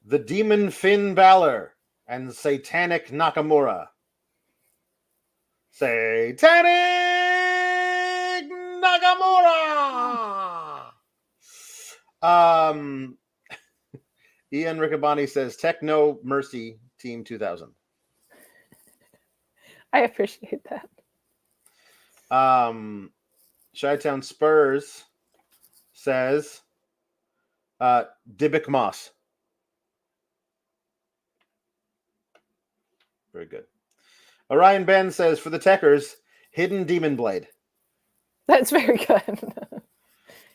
The Demon Finn Balor and Satanic Nakamura. Satanic Nakamura! Ian Riccaboni says, Techno Mercy Team 2000. I appreciate that. Chi-Town Spurs says, Dybbuk Moss. Very good. Orion Ben says, for the Techers, Hidden Demon Blade. That's very good.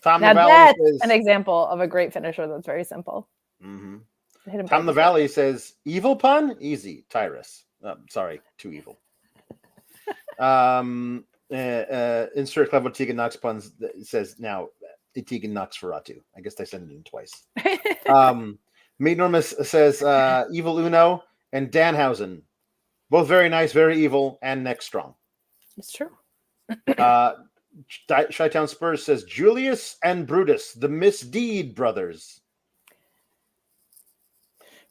Tom now Navalli that's says, an example of a great finisher that's very simple. Mm-hmm. Tom the Valley says, evil pun? Easy. Tyrus. Sorry, too evil. Insert clever Tegan Knox puns. Says now Tegan Knox Ferratu. I guess they send it in twice. Meet Normus says Evil Uno and Danhausen. Both very nice, very evil, and neck strong. It's true. Chi-Town Spurs says Julius and Brutus, the Misdeed brothers.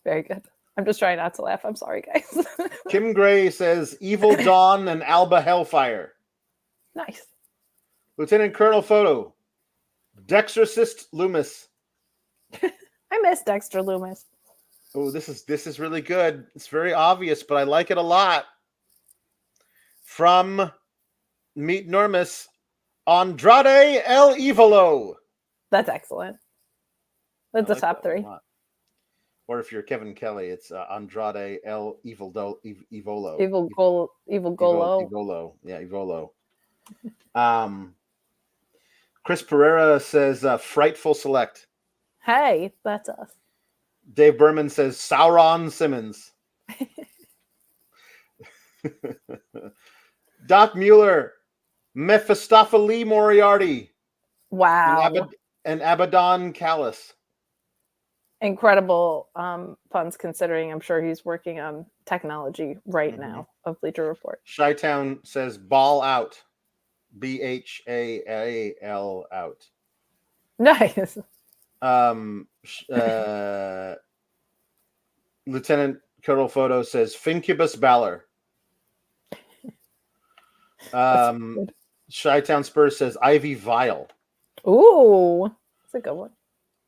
Very good. I'm just trying not to laugh. I'm sorry, guys. Kim Gray says Evil Dawn and Alba Hellfire. Nice. Lieutenant Colonel Photo. Dextercist Loomis. I miss Dexter Loomis. Oh, this is really good. It's very obvious, but I like it a lot. From Meet Normus, Andrade El Evolo. That's excellent. That's the top three. Or if you're Kevin Kelly, it's Andrade El Evolo. Evil Golo. Evolo. Yeah, Evolo. Chris Pereira says Frightful Select. Hey, that's us. Dave Berman says Sauron Simmons. Doc Mueller, Mephistopheles Moriarty. Wow. And Abaddon Callis. Incredible puns considering I'm sure he's working on technology right now of Bleacher Report. Chi-Town says ball out. BHAAL out. Nice. Lieutenant Colonel Photo says Fincubus Balor. Chi-Town Spurs says Ivy Vile. Ooh, that's a good one.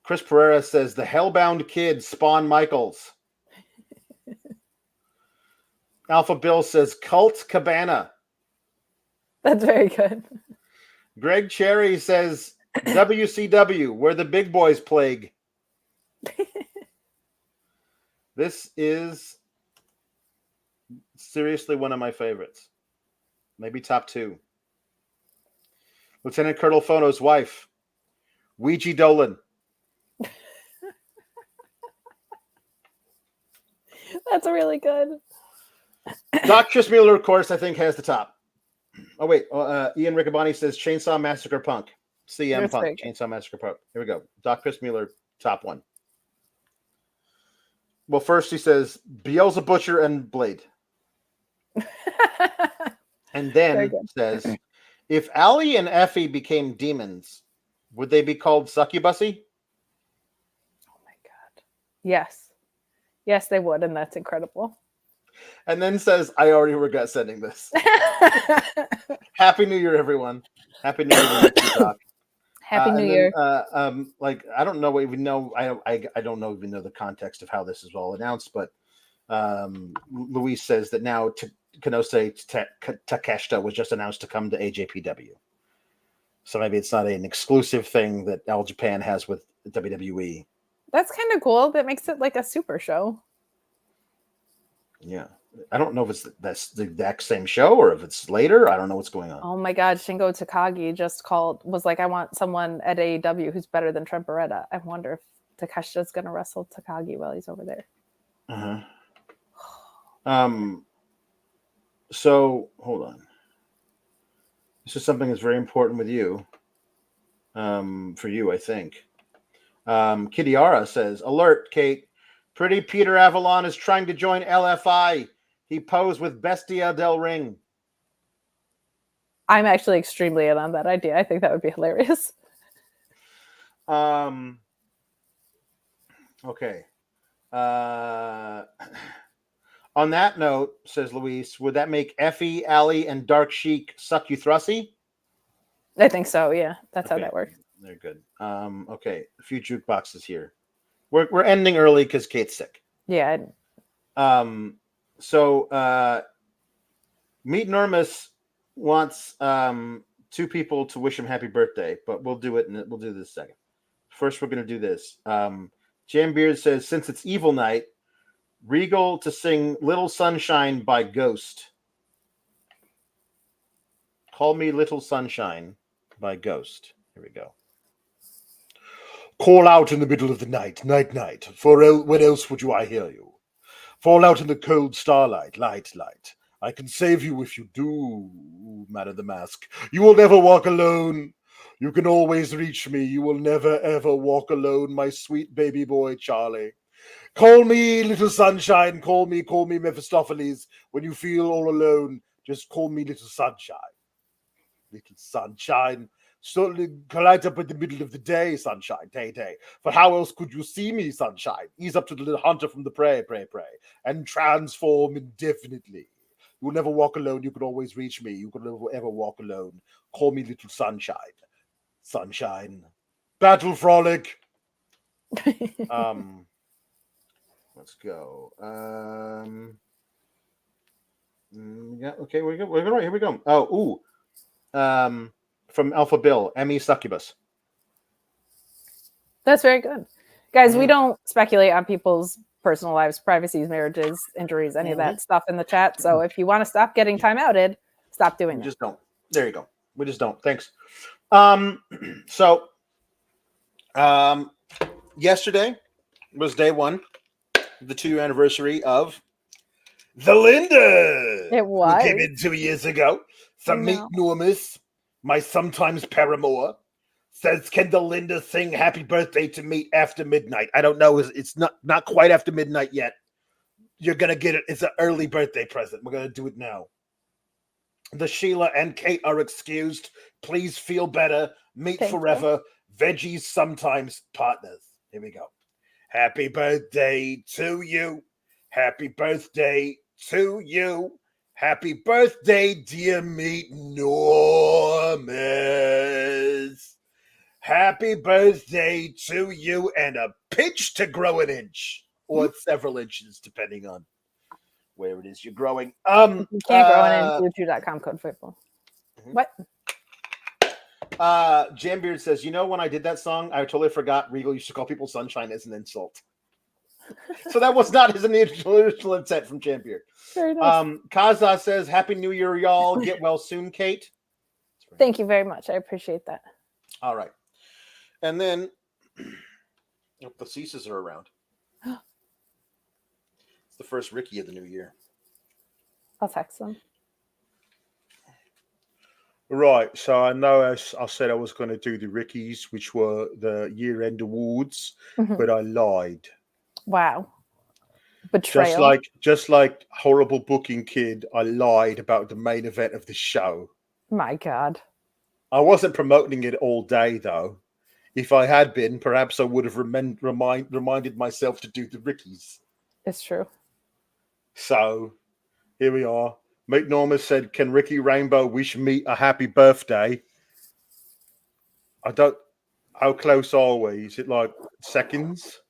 Chris Pereira says the Hellbound Kid Spawn Michaels. Alpha Bill says Cult Cabana. That's very good. Greg Cherry says WCW, where the big boys plague. This is seriously one of my favorites. Maybe top two. Lieutenant Colonel Phono's wife, Ouija Dolan. That's really good. Doc Chris Mueller, of course, I think has the top. Oh, wait. Ian Riccaboni says Chainsaw Massacre Punk. CM That's Punk. Chainsaw Massacre Punk. Here we go. Doc Chris Mueller, top one. Well, first he says Beelzebub Butcher and Blade. And then says, if Allie and Effie became demons, would they be called Succubusy? Oh my God. Yes. Yes, they would, and that's incredible. And then says, I already regret sending this. Happy New Year, everyone. Happy New Year, Doc. Happy New Year. Like, I don't know even know. I don't know even know the context of how this is all announced, but Luis says that now Kanose Takeshita was just announced to come to AJPW. So maybe it's not an exclusive thing that All Japan has with WWE. That's kind of cool. That makes it like a super show. Yeah. I don't know if that's the exact same show or if it's later. I don't know what's going on. Oh my God. Shingo Takagi was like, I want someone at AEW who's better than Trent Beretta. I wonder if Takeshita's going to wrestle Takagi while he's over there. So hold on. This is something that's very important with you. For you, I think. Kitiara says, alert, Kate. Pretty Peter Avalon is trying to join LFI. He posed with Bestia del Ring. I'm actually extremely in on that idea. I think that would be hilarious. Okay. On that note, says Luis, would that make Effie, Allie, and Dark Sheik suck you thrusty? I think so, yeah. That's how that works. They're good. Okay. A few jukeboxes here. We're ending early because Kate's sick. Yeah. So Meet Normus wants two people to wish him happy birthday, but we'll do it and we'll do this second. First, we're going to do this. Jam Beard says, since it's Evil Night, Regal to sing Little Sunshine by Ghost. Call Me Little Sunshine by Ghost. Here we go. Call out in the middle of the night, night. For when else would I hear you? Fall out in the cold starlight, light. I can save you if you do, man of the mask. You will never walk alone. You can always reach me. You will never, ever walk alone, my sweet baby boy, Charlie. Call me little sunshine. Call me Mephistopheles. When you feel all alone, just call me little sunshine. Little sunshine. So light up in the middle of the day, sunshine, day. For how else could you see me, sunshine? Ease up to the little hunter from the prey, and transform indefinitely. You will never walk alone. You can always reach me. You can never ever walk alone. Call me little sunshine. Sunshine. Battle frolic. Let's go. Yeah, okay, we're good. Right, here we go. Oh, from Alpha Bill, Emmy Succubus. That's very good. Guys, we don't speculate on people's personal lives, privacies, marriages, injuries, any of that stuff in the chat. So if you want to stop getting time outed, stop doing it. Just don't. There you go. We just don't. Thanks. Yesterday was day one, the 2-year anniversary of the Linda. It was. Who came in 2 years ago. Some meet Normus, my sometimes paramour, says, can the Linda sing happy birthday to me after midnight? I don't know. It's not quite after midnight yet. You're going to get it. It's an early birthday present. We're going to do it now. The Sheila and Kate are excused. Please feel better. Meet forever. Veggies sometimes partners. Here we go. Happy birthday to you. Happy birthday to you. Happy birthday, dear Meet Normus. Happy birthday to you, and a pitch to grow an inch or several inches, depending on where it is you're growing. You can't grow it in bluechew.com code football. What? Jambeard says, when I did that song, I totally forgot Regal used to call people sunshine as an insult. So that was not his initial intent from Jambeard. Very nice. Kaza says, Happy New Year, y'all. Get well soon, Kate. Thank you very much. I appreciate that. All right. And then the Ceases are around. It's the first Ricky of the new year. I'll text them. Right. So I know I said I was going to do the Rickies, which were the year-end awards, but I lied. Wow. Betrayal. Just like horrible booking kid, I lied about the main event of the show. My God. I wasn't promoting it all day, though. If I had been, perhaps I would have reminded myself to do the Rickies. It's true. So, here we are. Meet Norma said, can Ricky Rainbow wish me a happy birthday? How close are we? Is it like seconds?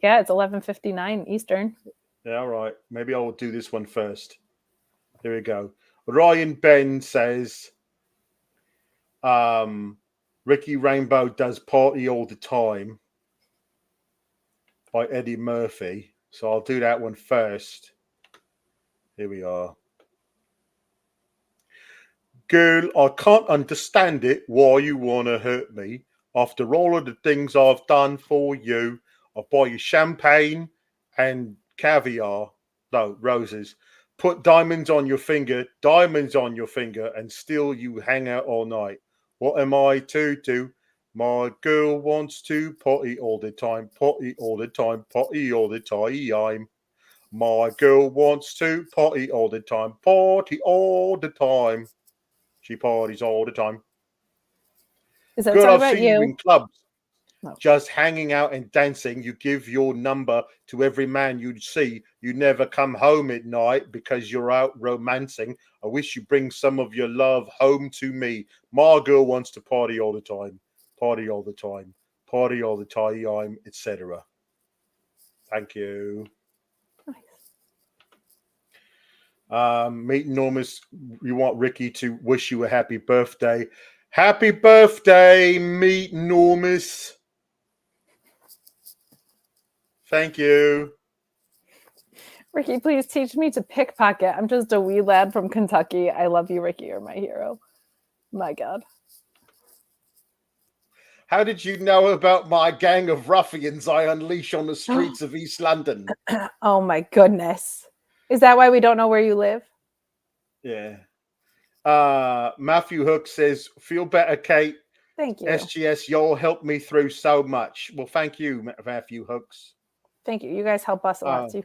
Yeah, it's 11:59 Eastern. Yeah, all right. Maybe I'll do this one first. Here we go. Ryan Ben says, Ricky Rainbow does party all the time by Eddie Murphy. So I'll do that one first. Here we are. Girl, I can't understand it why you want to hurt me. After all of the things I've done for you, I'll buy you champagne and caviar. No, roses. Put diamonds on your finger, and still you hang out all night. What am I to do? My girl wants to potty all the time, potty all the time, potty all the time. My girl wants to potty all the time, party all the time. She parties all the time. Is that good? I've seen you in clubs, just hanging out and dancing. You give your number to every man you see. You never come home at night because you're out romancing. I wish you bring some of your love home to me. My girl wants to party all the time, party all the time, party all the time, etc. Thank you. Meet Normus, you want Ricky to wish you a happy birthday. Happy birthday, Meet Normus. Thank you. Ricky, please teach me to pickpocket. I'm just a wee lad from Kentucky. I love you, Ricky. You're my hero. My God. How did you know about my gang of ruffians I unleash on the streets of East London? Oh my goodness. Is that why we don't know where you live? Yeah. Matthew Hook says, feel better, Kate. Thank you. SGS, y'all helped me through so much. Well, thank you, Matthew Hooks. Thank you. You guys help us a lot too.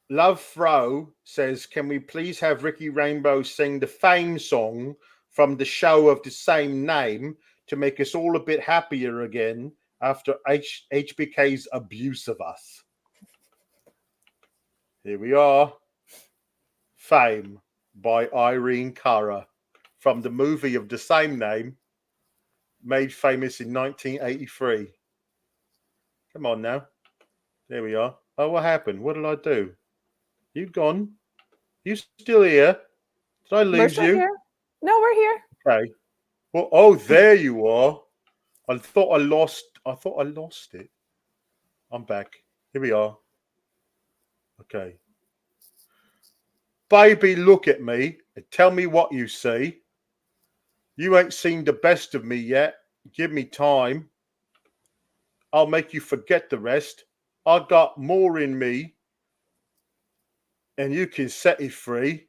Love Fro says, can we please have Ricky Rainbow sing the Fame song from the show of the same name to make us all a bit happier again after HBK's abuse of us? Here we are. Fame by Irene Cara from the movie of the same name, made famous in 1983. Come on now. There we are. Oh, what happened? What did I do? You gone? You still here? Did I lose you? Here. No, we're here. Okay. Well, oh, there you are. I thought I lost it. I'm back. Here we are. Okay. Baby, look at me and tell me what you see. You ain't seen the best of me yet. Give me time. I'll make you forget the rest. I got more in me, and you can set it free.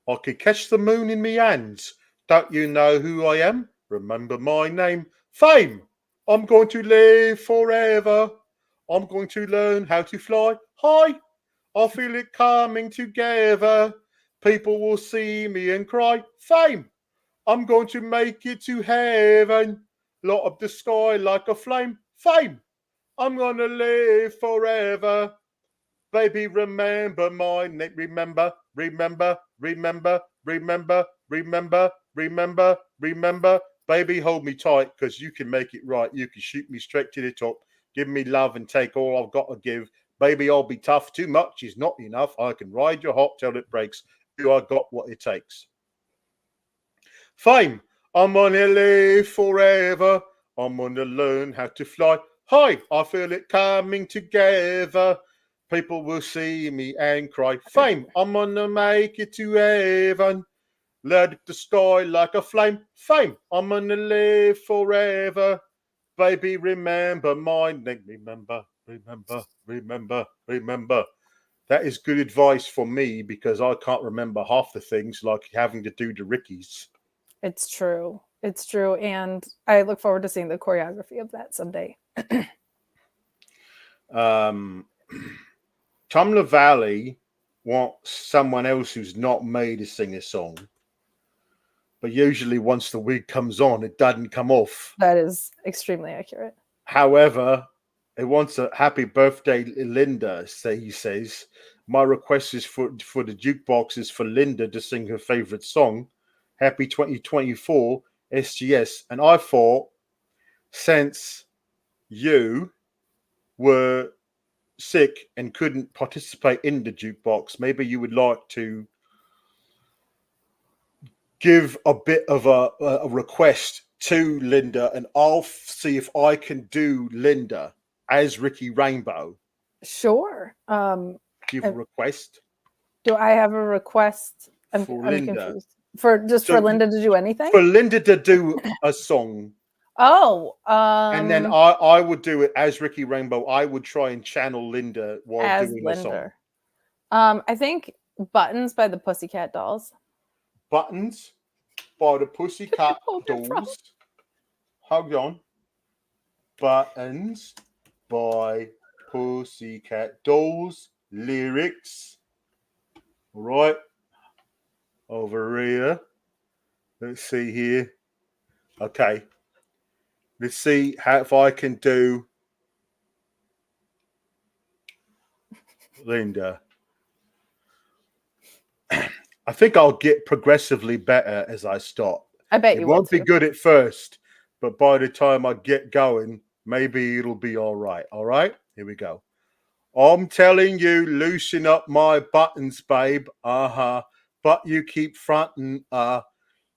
I can catch the moon in me hands. Don't you know who I am? Remember my name. Fame. I'm going to live forever. I'm going to learn how to fly high. I feel it coming together. People will see me and cry. Fame. I'm going to make it to heaven. Light up the sky like a flame. Fame. I'm going to live forever. Baby, remember my name. Remember, remember, remember, remember, remember, remember, remember. Baby, hold me tight because you can make it right. You can shoot me straight to the top. Give me love and take all I've got to give. Baby, I'll be tough. Too much is not enough. I can ride your hop till it breaks. I got what it takes. Fame. I'm gonna live forever. I'm gonna learn how to fly high. I feel it coming together. People will see me and cry. Fame. I'm gonna make it to heaven. Light up the sky like a flame. Fame. I'm gonna live forever. Baby, remember my name. Remember, remember, remember, remember. That is good advice for me because I can't remember half the things, like having to do the Rickies. It's true. It's true. And I look forward to seeing the choreography of that someday. Tom LaValle wants someone else who's not me to sing a song. But usually once the wig comes on, it doesn't come off. That is extremely accurate. However, it wants a happy birthday, Linda, he says. My request is for the jukebox is for Linda to sing her favorite song, Happy 2024 SGS. And I thought, since you were sick and couldn't participate in the jukebox, maybe you would like to give a bit of a request to Linda, and I'll see if I can do Linda as Ricky Rainbow. Sure. Give a request. Do I have a request? I'm confused. For Linda to do anything? For Linda to do a song. Oh. And then I would do it as Ricky Rainbow. I would try and channel Linda while doing the song. I think Buttons by the Pussycat Dolls. Buttons by the Pussycat Dolls. Hold on. Buttons by Pussycat Dolls. Lyrics. All right. Over here. Let's see here. Okay. Let's see if I can do Linda. I think I'll get progressively better as I start. I bet you will. It won't be good at first, but by the time I get going, maybe it'll be all right. All right? Here we go. I'm telling you, loosen up my buttons, babe. But you keep fronting,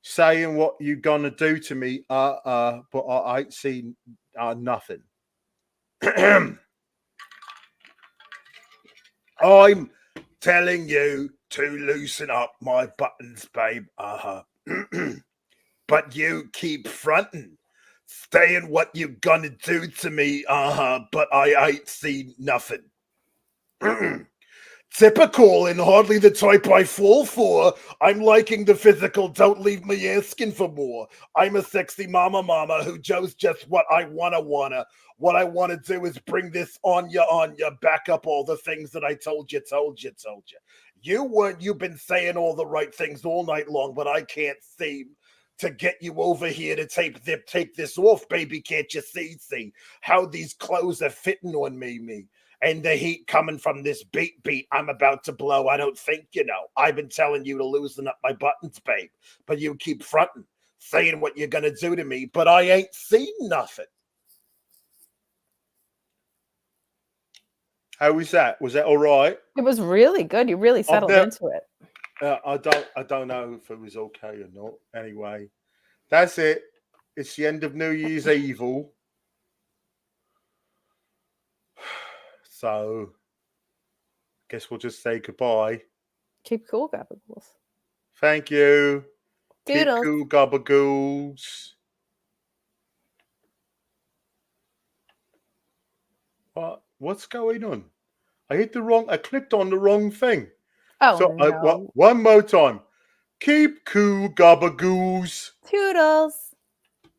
saying what you gonna do to me, but I ain't seen nothing. I'm telling you to loosen up my buttons, babe. but you keep fronting, saying what you gonna do to me, but I ain't seen nothing. Typical and hardly the type I fall for. I'm liking the physical, don't leave me asking for more. I'm a sexy mama who knows just what I wanna. What I want to do is bring this on ya, back up all the things that I told you. You've been saying all the right things all night long, but I can't seem to get you over here to take this off, baby. Can't you see how these clothes are fitting on me? And the heat coming from this beat, I'm about to blow. I don't think you know. I've been telling you to loosen up my buttons, babe, but you keep fronting, saying what you're gonna do to me, but I ain't seen nothing. How was that? Was that all right? It was really good. You really settled into it. I don't know if it was okay or not. Anyway, that's it. It's the end of New Year's Evil. So, guess we'll just say goodbye. Keep cool, Gabagoos. Thank you. Doodles. Keep cool, Gabagoos. What's going on? I clicked on the wrong thing. Oh, so no. one more time. Keep cool, Gabagoos. Toodles.